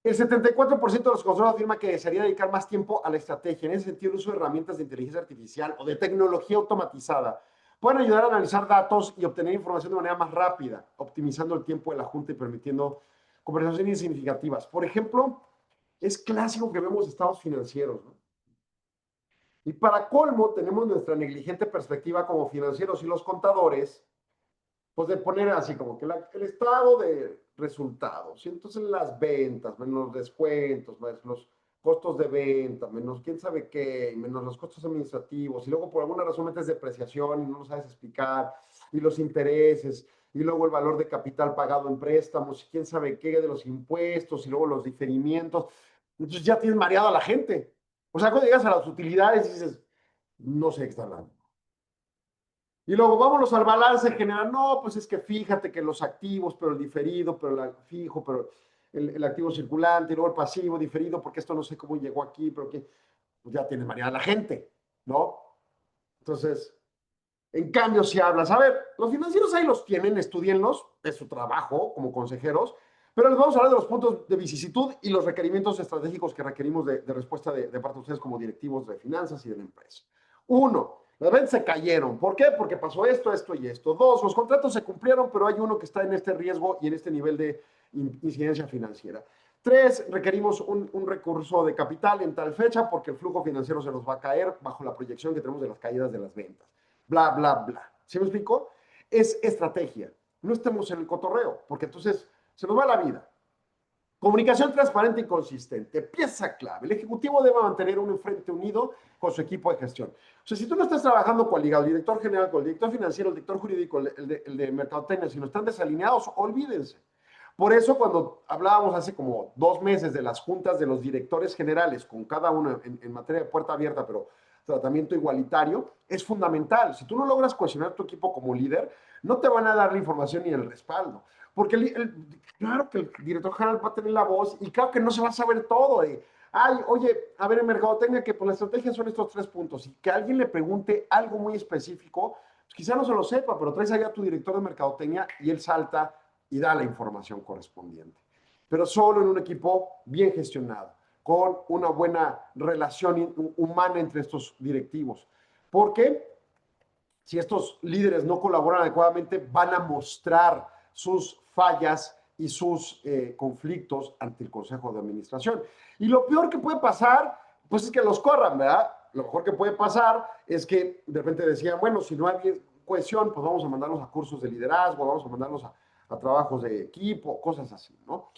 El 74% de los consultores afirma que desearía dedicar más tiempo a la estrategia. En ese sentido, el uso de herramientas de inteligencia artificial o de tecnología automatizada pueden ayudar a analizar datos y obtener información de manera más rápida, optimizando el tiempo de la junta y permitiendo conversaciones significativas. Por ejemplo, es clásico que vemos estados financieros, ¿no? Y para colmo, tenemos nuestra negligente perspectiva como financieros y los contadores, pues de poner así como que el estado de resultados, y entonces las ventas, menos los descuentos, menos los costos de venta, menos quién sabe qué, menos los costos administrativos, y luego por alguna razón metes depreciación y no lo sabes explicar, y los intereses, y luego el valor de capital pagado en préstamos, y quién sabe qué de los impuestos, y luego los diferimientos. Entonces ya tienes mareado a la gente. O sea, cuando llegas a las utilidades dices, no sé qué está hablando. Y luego vámonos al balance general. No, pues es que fíjate que los activos, pero el diferido, pero el fijo, pero el activo circulante, y luego el pasivo diferido, porque esto no sé cómo llegó aquí, pero que pues ya tiene mareada la gente, ¿no? Entonces, en cambio, si hablas, a ver, los financieros ahí los tienen, estudienlos, es su trabajo como consejeros, pero les vamos a hablar de los puntos de vicisitud y los requerimientos estratégicos que requerimos de respuesta de parte de ustedes como directivos de finanzas y de la empresa. 1, las ventas se cayeron. ¿Por qué? Porque pasó esto, esto y esto. 2, los contratos se cumplieron, pero hay uno que está en este riesgo y en este nivel de incidencia financiera. 3, requerimos un recurso de capital en tal fecha porque el flujo financiero se nos va a caer bajo la proyección que tenemos de las caídas de las ventas. Bla, bla, bla. ¿Sí me explico? Es estrategia. No estemos en el cotorreo, porque entonces se nos va la vida. Comunicación transparente y consistente. Pieza clave. El ejecutivo debe mantener un frente unido con su equipo de gestión. O sea, si tú no estás trabajando coaligado, el director general, con el director financiero, el director jurídico, el de mercadotecnia, si no están desalineados, olvídense. Por eso, cuando hablábamos hace como 2 meses de las juntas de los directores generales, con cada uno en materia de puerta abierta, pero tratamiento igualitario, es fundamental. Si tú no logras cohesionar tu equipo como líder, no te van a dar la información ni el respaldo. Porque claro que el director general va a tener la voz y claro que no se va a saber todo. Ay, oye, a ver, en mercadotecnia que por la estrategia son estos 3 puntos y que alguien le pregunte algo muy específico, pues quizá no se lo sepa, pero traes allá a tu director de mercadotecnia y él salta y da la información correspondiente. Pero solo en un equipo bien gestionado, con una buena relación humana entre estos directivos. Porque si estos líderes no colaboran adecuadamente, van a mostrar sus fallas y sus conflictos ante el Consejo de Administración. Y lo peor que puede pasar, pues es que los corran, ¿verdad? Lo mejor que puede pasar es que de repente decían, bueno, si no hay cohesión, pues vamos a mandarlos a cursos de liderazgo, vamos a mandarlos a trabajos de equipo, cosas así, ¿no?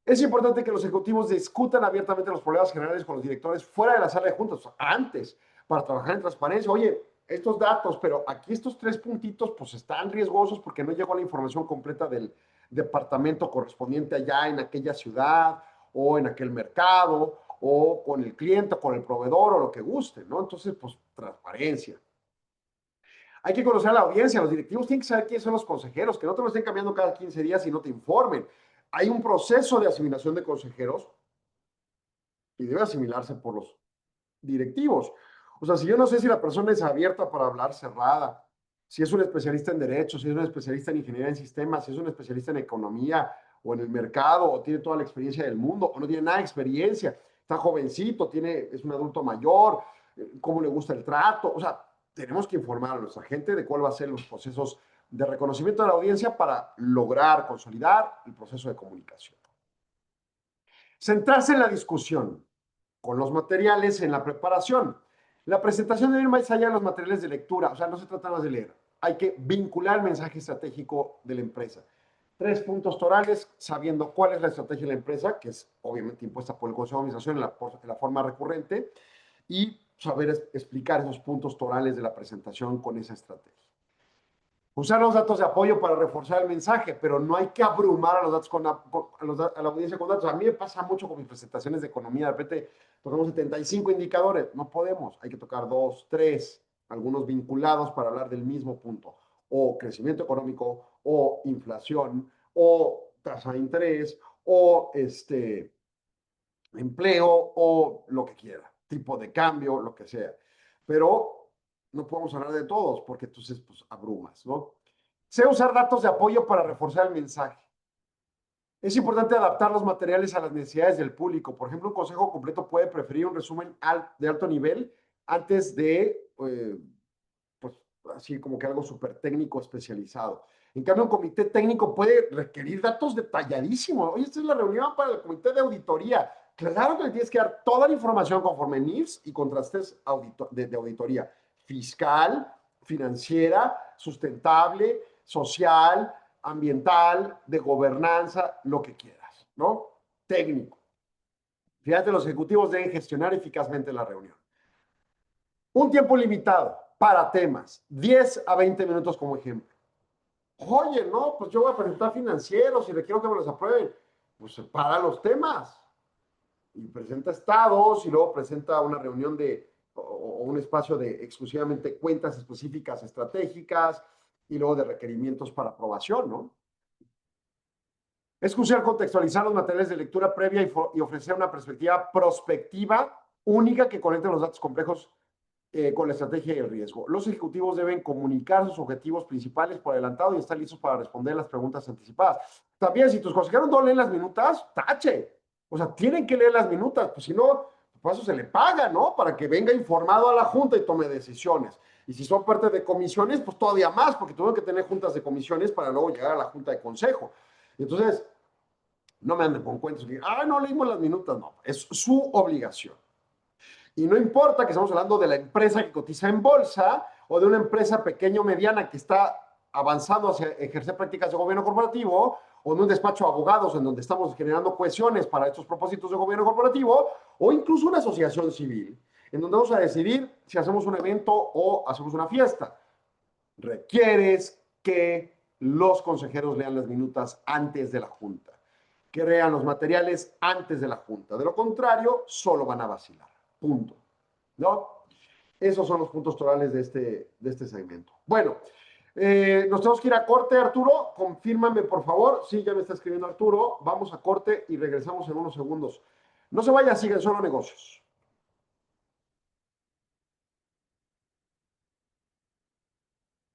Es importante que los ejecutivos discutan abiertamente los problemas generales con los directores fuera de la sala de juntas, antes, para trabajar en transparencia. Oye, estos datos, pero aquí estos 3 puntitos pues están riesgosos porque no llegó la información completa del departamento correspondiente allá en aquella ciudad o en aquel mercado o con el cliente, o con el proveedor o lo que guste, ¿no? Entonces, pues transparencia. Hay que conocer a la audiencia, los directivos tienen que saber quiénes son los consejeros, que no te lo estén cambiando cada 15 días y no te informen. Hay un proceso de asimilación de consejeros y debe asimilarse por los directivos. O sea, si yo no sé si la persona es abierta para hablar, cerrada, si es un especialista en derecho, si es un especialista en ingeniería en sistemas, si es un especialista en economía o en el mercado, o tiene toda la experiencia del mundo, o no tiene nada de experiencia, está jovencito, es un adulto mayor, cómo le gusta el trato. O sea, tenemos que informar a nuestra gente de cuál va a ser los procesos de reconocimiento de la audiencia para lograr consolidar el proceso de comunicación. Centrarse en la discusión con los materiales en la preparación. La presentación debe ir más allá de los materiales de lectura, o sea, no se trata más de leer. Hay que vincular el mensaje estratégico de la empresa. 3 puntos torales, sabiendo cuál es la estrategia de la empresa, que es obviamente impuesta por el Consejo de Administración en la forma recurrente, y saber explicar esos puntos torales de la presentación con esa estrategia. Usar los datos de apoyo para reforzar el mensaje, pero no hay que abrumar a los datos a la audiencia con datos. A mí me pasa mucho con mis presentaciones de economía. De repente tocamos 75 indicadores. No podemos. Hay que tocar 2, 3, algunos vinculados para hablar del mismo punto. O crecimiento económico, o inflación, o tasa de interés, o empleo, o lo que quiera. Tipo de cambio, lo que sea. Pero no podemos hablar de todos porque entonces pues abrumas, ¿no? Sé usar datos de apoyo para reforzar el mensaje. Es importante adaptar los materiales a las necesidades del público. Por ejemplo, un consejo completo puede preferir un resumen de alto nivel antes de, pues, así como que algo súper técnico especializado. En cambio, un comité técnico puede requerir datos detalladísimos. Oye, esta es la reunión para el comité de auditoría. Claro que le tienes que dar toda la información conforme NIFS y contrastes de auditoría fiscal, financiera, sustentable, social, ambiental, de gobernanza, lo que quieras, ¿no? Técnico. Fíjate, los ejecutivos deben gestionar eficazmente la reunión. Un tiempo limitado para temas, 10 a 20 minutos como ejemplo. Oye, no, pues yo voy a presentar financieros y le quiero que me los aprueben. Pues para los temas. Y presenta estados y luego presenta una reunión o un espacio de exclusivamente cuentas específicas estratégicas y luego de requerimientos para aprobación, ¿no? Es crucial contextualizar los materiales de lectura previa y ofrecer una perspectiva prospectiva única que conecte los datos complejos con la estrategia y el riesgo. Los ejecutivos deben comunicar sus objetivos principales por adelantado y estar listos para responder las preguntas anticipadas. También, si tus consejeros no leen las minutas, tache. O sea, tienen que leer las minutas, pues si no, por eso se le paga, ¿no? Para que venga informado a la junta y tome decisiones. Y si son parte de comisiones, pues todavía más, porque tuvieron que tener juntas de comisiones para luego llegar a la junta de consejo. Entonces, no me anden con cuentos que, no leímos las minutas, no, es su obligación. Y no importa que estamos hablando de la empresa que cotiza en bolsa o de una empresa pequeña o mediana que está avanzando hacia ejercer prácticas de gobierno corporativo o en un despacho de abogados en donde estamos generando cohesiones para estos propósitos de gobierno corporativo o incluso una asociación civil en donde vamos a decidir si hacemos un evento o hacemos una fiesta. Requieres que los consejeros lean las minutas antes de la junta, que lean los materiales antes de la junta. De lo contrario, solo van a vacilar. Punto. ¿No? Esos son los puntos torales de este segmento. Bueno, nos tenemos que ir a corte, Arturo. Confírmame, por favor. Sí, ya me está escribiendo Arturo. Vamos a corte y regresamos en unos segundos. No se vaya, sigan Solo Negocios.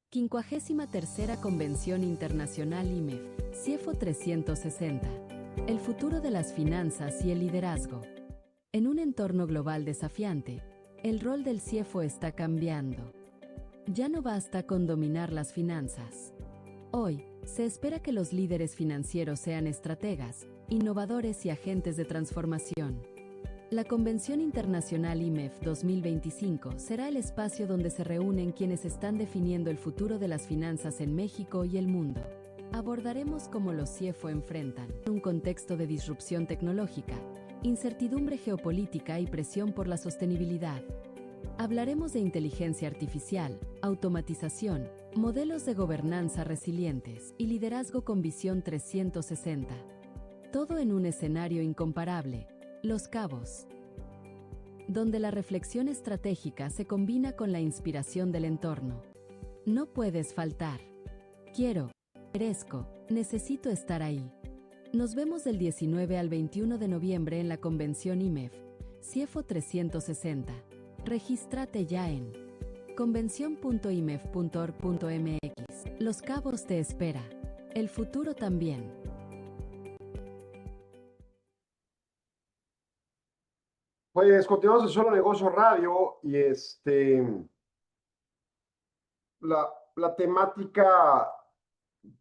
Quincuagésima tercera Convención Internacional IMEF, CIEFO 360. El futuro de las finanzas y el liderazgo. En un entorno global desafiante, el rol del CIEFO está cambiando. Ya no basta con dominar las finanzas. Hoy, se espera que los líderes financieros sean estrategas, innovadores y agentes de transformación. La Convención Internacional IMEF 2025 será el espacio donde se reúnen quienes están definiendo el futuro de las finanzas en México y el mundo. Abordaremos cómo los CIEFO enfrentan un contexto de disrupción tecnológica, incertidumbre geopolítica y presión por la sostenibilidad. Hablaremos de inteligencia artificial, automatización, modelos de gobernanza resilientes y liderazgo con visión 360. Todo en un escenario incomparable, Los Cabos, donde la reflexión estratégica se combina con la inspiración del entorno. No puedes faltar. Quiero, merezco, necesito estar ahí. Nos vemos del 19 al 21 de noviembre en la Convención IMEF, CIEFO 360. Regístrate ya en convención.imef.org.mx. Los Cabos te espera. El futuro también. Pues continuamos en Solo Negocio Radio y la temática,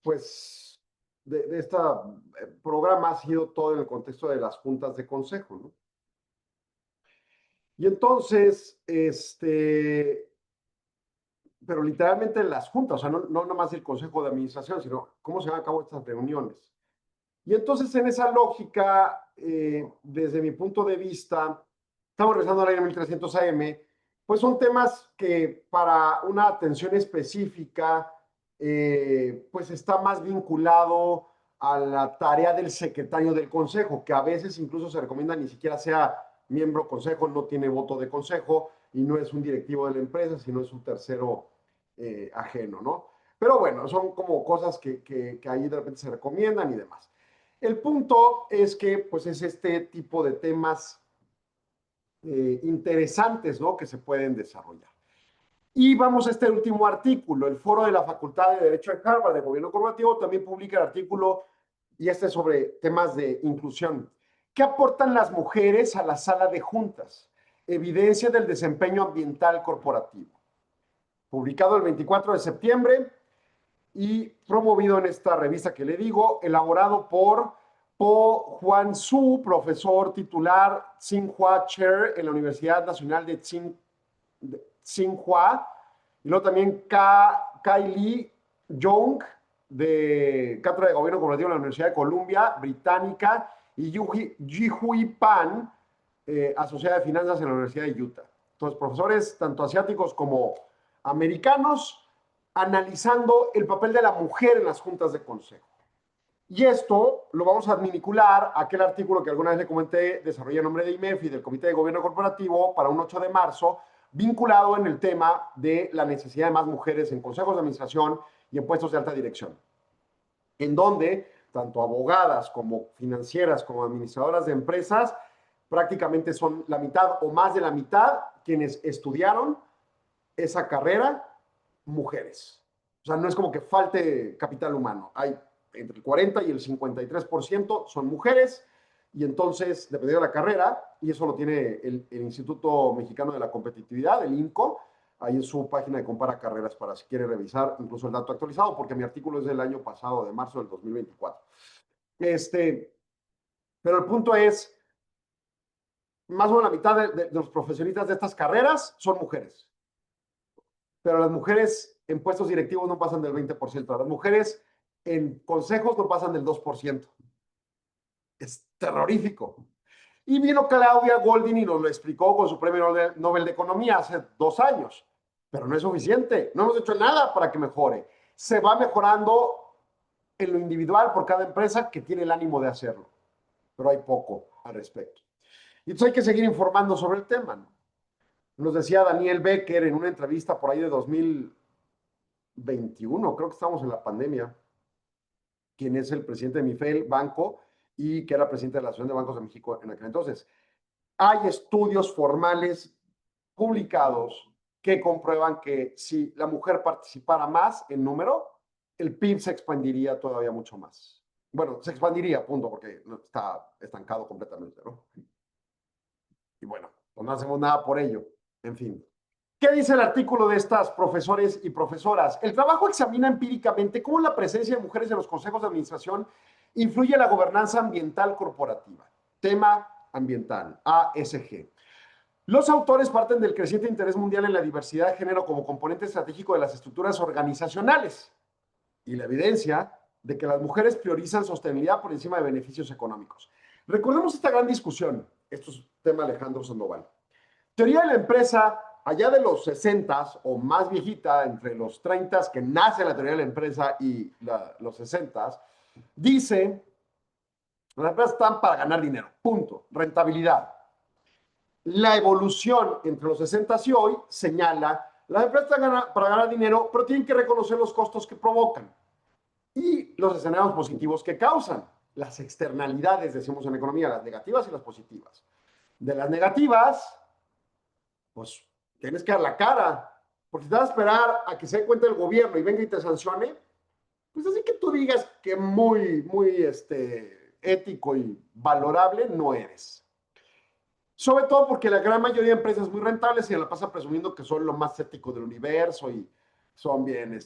pues, de este programa ha sido todo en el contexto de las juntas de consejo, ¿no? Y entonces, pero literalmente en las juntas, o sea, no nomás el consejo de administración, sino cómo se llevan a cabo estas reuniones. Y entonces en esa lógica, desde mi punto de vista, estamos rezando al año 1300 AM, pues son temas que para una atención específica, pues está más vinculado a la tarea del secretario del consejo, que a veces incluso se recomienda ni siquiera sea miembro consejo, no tiene voto de consejo y no es un directivo de la empresa, sino es un tercero ajeno, ¿no? Pero bueno, son como cosas que ahí de repente se recomiendan y demás. El punto es que pues es este tipo de temas interesantes, ¿no?, que se pueden desarrollar. Y vamos a este último artículo. El Foro de la Facultad de Derecho de Harvard de Gobierno Corporativo también publica el artículo, y este es sobre temas de inclusión. ¿Qué aportan las mujeres a la sala de juntas? Evidencia del desempeño ambiental corporativo. Publicado el 24 de septiembre y promovido en esta revista que le digo, elaborado por Po Juan Su, profesor titular Tsinghua Chair en la Universidad Nacional de Tsinghua, y luego también Kylie Young, de Cátedra de Gobierno Corporativo en la Universidad de Columbia Británica, y Jihui Pan, asociada de Finanzas en la Universidad de Utah. Entonces, profesores tanto asiáticos como americanos, analizando el papel de la mujer en las juntas de consejo. Y esto lo vamos a vincular a aquel artículo que alguna vez le comenté, desarrollé en nombre de IMEF y del Comité de Gobierno Corporativo para un 8 de marzo, vinculado en el tema de la necesidad de más mujeres en consejos de administración y en puestos de alta dirección, en donde tanto abogadas como financieras como administradoras de empresas prácticamente son la mitad o más de la mitad quienes estudiaron esa carrera, mujeres. O sea, no es como que falte capital humano. Hay entre el 40 y el 53% son mujeres, y entonces, dependiendo de la carrera, y eso lo tiene el Instituto Mexicano de la Competitividad, el INCO, ahí en su página de Compara Carreras, para si quiere revisar incluso el dato actualizado, porque mi artículo es del año pasado, de marzo del 2024. Pero el punto es, más o menos la mitad de los profesionistas de estas carreras son mujeres. Pero las mujeres en puestos directivos no pasan del 20%. Las mujeres en consejos no pasan del 2%. Es terrorífico. Y vino Claudia Goldin y nos lo explicó con su premio Nobel de Economía hace 2 años. Pero no es suficiente. No hemos hecho nada para que mejore. Se va mejorando en lo individual por cada empresa que tiene el ánimo de hacerlo. Pero hay poco al respecto. Y entonces hay que seguir informando sobre el tema, ¿no? Nos decía Daniel Becker en una entrevista por ahí de 2021, creo que estamos en la pandemia, quien es el presidente de MIFEL Banco y que era presidente de la Asociación de Bancos de México en aquel entonces. Hay estudios formales publicados que comprueban que si la mujer participara más en número, el PIB se expandiría todavía mucho más. Bueno, se expandiría, punto, porque está estancado completamente, ¿no? Y bueno, pues no hacemos nada por ello. En fin. ¿Qué dice el artículo de estas profesores y profesoras? El trabajo examina empíricamente cómo la presencia de mujeres en los consejos de administración influye en la gobernanza ambiental corporativa. Tema ambiental, ASG. Los autores parten del creciente interés mundial en la diversidad de género como componente estratégico de las estructuras organizacionales y la evidencia de que las mujeres priorizan sostenibilidad por encima de beneficios económicos. Recordemos esta gran discusión. Esto es tema Alejandro Sandoval. Teoría de la empresa, allá de los 60s o más viejita, entre los 30s que nace la teoría de la empresa y los 60s, dice, las empresas están para ganar dinero, punto, rentabilidad. La evolución entre los 60s y hoy señala, las empresas están para ganar dinero, pero tienen que reconocer los costos que provocan y los escenarios positivos que causan. Las externalidades, decimos en economía, las negativas y las positivas. De las negativas, pues tienes que dar la cara, porque si te vas a esperar a que se dé cuenta el gobierno y venga y te sancione, pues así que tú digas que muy ético y valorable no eres. Sobre todo porque la gran mayoría de empresas muy rentables se la pasan presumiendo que son lo más ético del universo y son bien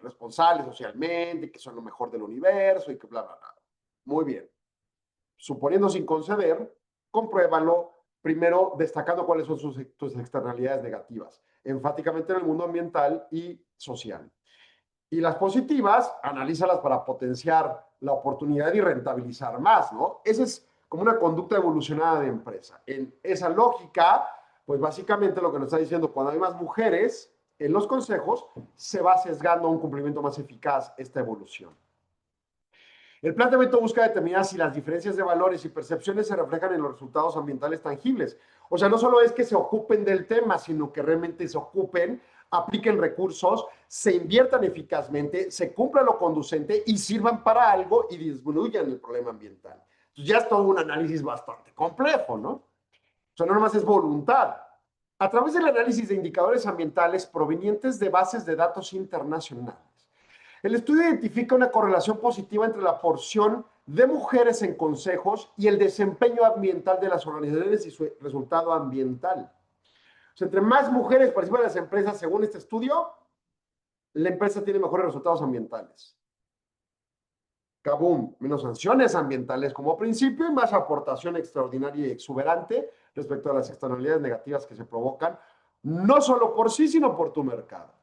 responsables socialmente, y que son lo mejor del universo y que bla, bla, bla. Muy bien. Suponiendo sin conceder, compruébalo. Primero, destacando cuáles son tus externalidades negativas. enfáticamente en el mundo ambiental y social. Y las positivas, analízalas para potenciar la oportunidad y rentabilizar más, ¿no? Esa es como una conducta evolucionada de empresa. En esa lógica, pues básicamente lo que nos está diciendo, cuando hay más mujeres en los consejos, se va sesgando a un cumplimiento más eficaz esta evolución. El planteamiento busca determinar si las diferencias de valores y percepciones se reflejan en los resultados ambientales tangibles. O sea, no solo es que se ocupen del tema, sino que realmente se ocupen, apliquen recursos, se inviertan eficazmente, se cumpla lo conducente y sirvan para algo y disminuyan el problema ambiental. Entonces ya es todo un análisis bastante complejo, ¿no? O sea, no nomás es voluntad. A través del análisis de indicadores ambientales provenientes de bases de datos internacionales, el estudio identifica una correlación positiva entre la porción de mujeres en consejos y el desempeño ambiental de las organizaciones y su resultado ambiental. O sea, entre más mujeres participan en las empresas, según este estudio, la empresa tiene mejores resultados ambientales. Kabum, menos sanciones ambientales como principio y más aportación extraordinaria y exuberante respecto a las externalidades negativas que se provocan, no solo por sí, sino por tu mercado.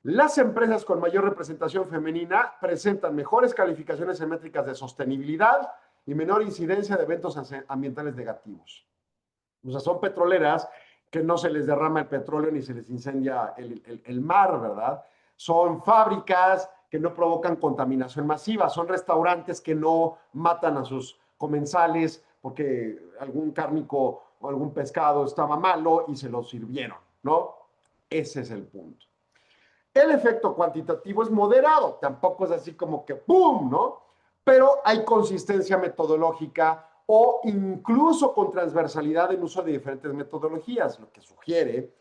Las empresas con mayor representación femenina presentan mejores calificaciones en métricas de sostenibilidad y menor incidencia de eventos ambientales negativos. O sea, son petroleras que no se les derrama el petróleo ni se les incendia el mar, ¿verdad? Son fábricas que no provocan contaminación masiva, son restaurantes que no matan a sus comensales porque algún cárnico o algún pescado estaba malo y se lo sirvieron, ¿no? Ese es el punto. El efecto cuantitativo es moderado, tampoco es así como que ¡pum!, ¿no? Pero hay consistencia metodológica o incluso con transversalidad en uso de diferentes metodologías, lo que sugiere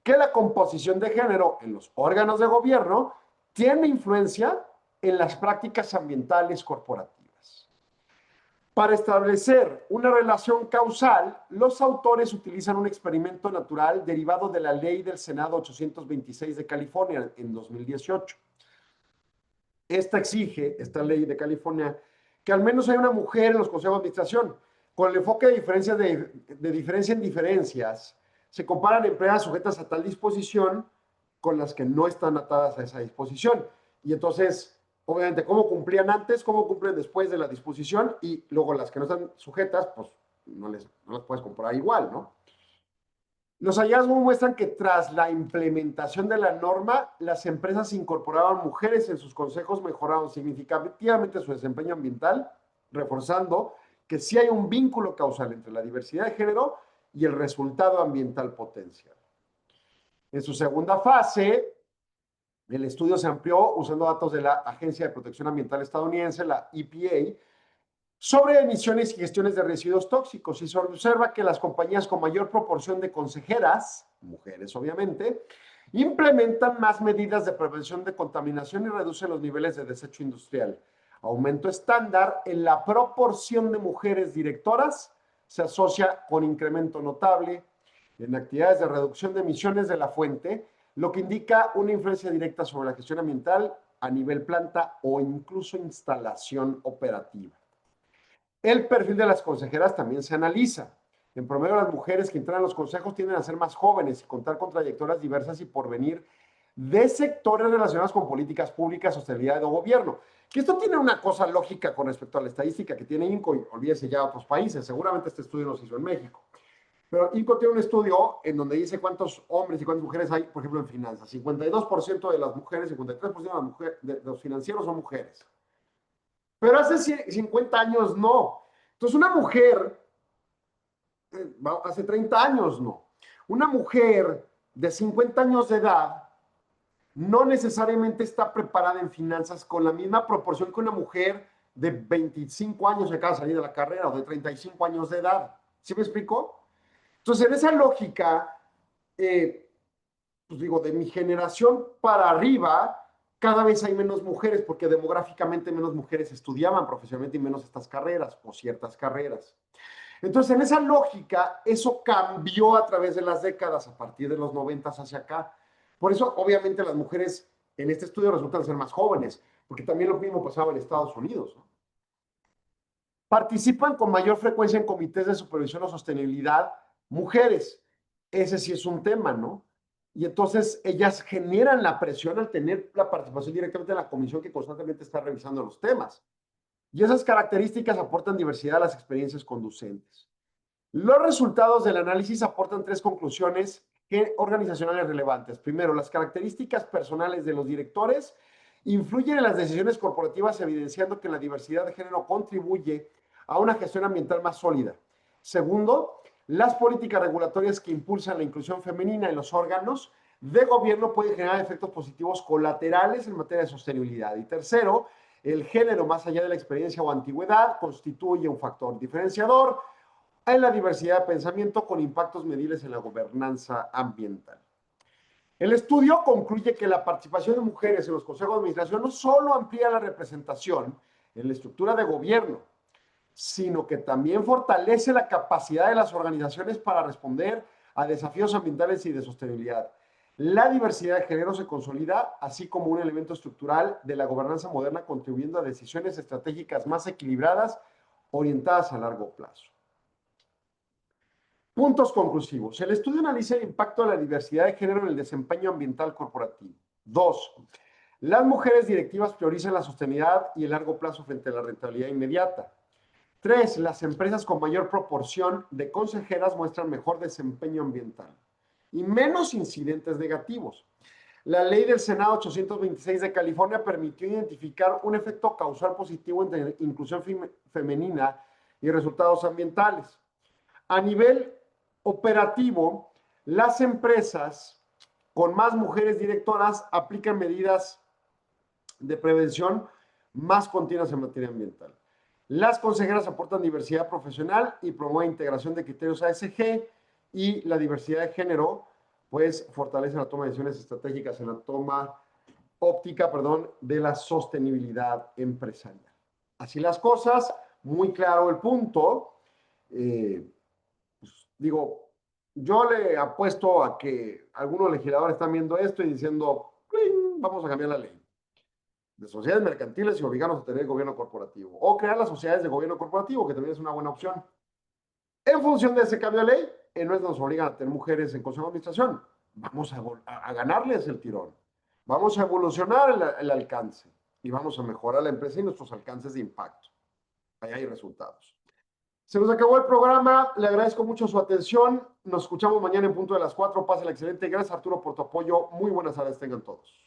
que la composición de género en los órganos de gobierno tiene influencia en las prácticas ambientales corporativas. Para establecer una relación causal, los autores utilizan un experimento natural derivado de la ley del Senado 826 de California en 2018. Esta ley de California, que al menos hay una mujer en los consejos de administración. Con el enfoque de diferencia en diferencias, se comparan empresas sujetas a tal disposición con las que no están atadas a esa disposición. Y entonces, obviamente, cómo cumplían antes, cómo cumplen después de la disposición, y luego las que no están sujetas, pues no las puedes comparar igual, ¿no? Los hallazgos muestran que tras la implementación de la norma, las empresas incorporaban mujeres en sus consejos, mejoraron significativamente su desempeño ambiental, reforzando que sí hay un vínculo causal entre la diversidad de género y el resultado ambiental potencial. En su segunda fase, el estudio se amplió usando datos de la Agencia de Protección Ambiental estadounidense, la EPA, sobre emisiones y gestiones de residuos tóxicos, y se observa que las compañías con mayor proporción de consejeras, mujeres obviamente, implementan más medidas de prevención de contaminación y reducen los niveles de desecho industrial. Aumento estándar en la proporción de mujeres directoras se asocia con incremento notable en actividades de reducción de emisiones de la fuente, lo que indica una influencia directa sobre la gestión ambiental a nivel planta o incluso instalación operativa. El perfil de las consejeras también se analiza. En promedio, las mujeres que entran a los consejos tienden a ser más jóvenes y contar con trayectorias diversas y porvenir de sectores relacionados con políticas públicas, sostenibilidad o gobierno. Que esto tiene una cosa lógica con respecto a la estadística que tiene INCO, y olvídese ya otros países. Seguramente este estudio no se hizo en México. Pero INCO tiene un estudio en donde dice cuántos hombres y cuántas mujeres hay, por ejemplo, en finanzas. 52% de las mujeres, 53% de los financieros son mujeres. Pero hace 50 años no. Entonces una mujer, hace 30 años no. Una mujer de 50 años de edad no necesariamente está preparada en finanzas con la misma proporción que una mujer de 25 años que acaba de salir de la carrera o de 35 años de edad. ¿Sí me explico? Entonces, en esa lógica, pues digo, de mi generación para arriba, cada vez hay menos mujeres porque demográficamente menos mujeres estudiaban profesionalmente y menos estas carreras o ciertas carreras. Entonces, en esa lógica, eso cambió a través de las décadas, a partir de los 90 hacia acá. Por eso, obviamente, las mujeres en este estudio resultan ser más jóvenes, porque también lo mismo pasaba en Estados Unidos, ¿no? Participan con mayor frecuencia en comités de supervisión o sostenibilidad mujeres. Ese sí es un tema, ¿no? Y entonces ellas generan la presión al tener la participación directamente en la comisión que constantemente está revisando los temas. Y esas características aportan diversidad a las experiencias conducentes. Los resultados del análisis aportan 3 conclusiones organizacionales relevantes. Primero, las características personales de los directores influyen en las decisiones corporativas, evidenciando que la diversidad de género contribuye a una gestión ambiental más sólida. Segundo, las políticas regulatorias que impulsan la inclusión femenina en los órganos de gobierno pueden generar efectos positivos colaterales en materia de sostenibilidad. Y tercero, el género, más allá de la experiencia o antigüedad, constituye un factor diferenciador en la diversidad de pensamiento con impactos medibles en la gobernanza ambiental. El estudio concluye que la participación de mujeres en los consejos de administración no solo amplía la representación en la estructura de gobierno, sino que también fortalece la capacidad de las organizaciones para responder a desafíos ambientales y de sostenibilidad. La diversidad de género se consolida así como un elemento estructural de la gobernanza moderna, contribuyendo a decisiones estratégicas más equilibradas, orientadas a largo plazo. Puntos conclusivos. El estudio analiza el impacto de la diversidad de género en el desempeño ambiental corporativo. 2. Las mujeres directivas priorizan la sostenibilidad y el largo plazo frente a la rentabilidad inmediata. 3. Las empresas con mayor proporción de consejeras muestran mejor desempeño ambiental y menos incidentes negativos. La ley del Senado 826 de California permitió identificar un efecto causal positivo entre inclusión femenina y resultados ambientales. A nivel operativo, las empresas con más mujeres directoras aplican medidas de prevención más continuas en materia ambiental. Las consejeras aportan diversidad profesional y promueven integración de criterios ASG, y la diversidad de género pues fortalece la toma de decisiones estratégicas en la toma óptica, de la sostenibilidad empresarial. Así las cosas, muy claro el punto. Yo le apuesto a que algunos legisladores están viendo esto y diciendo, vamos a cambiar la ley de sociedades mercantiles y obligarnos a tener gobierno corporativo, o crear las sociedades de gobierno corporativo, que también es una buena opción. En función de ese cambio de ley, no nos obligan a tener mujeres en consejo de administración. Vamos a ganarles el tirón. Vamos a evolucionar el alcance y vamos a mejorar la empresa y nuestros alcances de impacto. Ahí hay resultados. Se nos acabó el programa. Le agradezco mucho su atención. Nos escuchamos mañana en punto de las 4. Pásenla excelente. Gracias, Arturo, por tu apoyo. Muy buenas tardes tengan todos.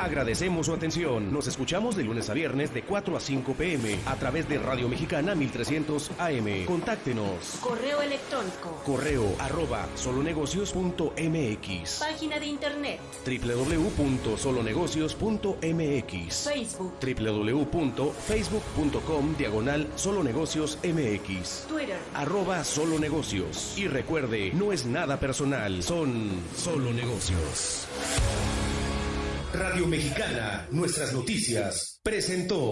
Agradecemos su atención. Nos escuchamos de lunes a viernes de 4 a 5 p.m. a través de Radio Mexicana 1300 AM. Contáctenos. Correo electrónico. correo@solonegocios.mx. Página de internet. www.solonegocios.mx. Facebook. www.facebook.com/solonegociosmx. Twitter. @solonegocios. Y recuerde, no es nada personal, son solo negocios. Radio Mexicana, nuestras noticias, presentó.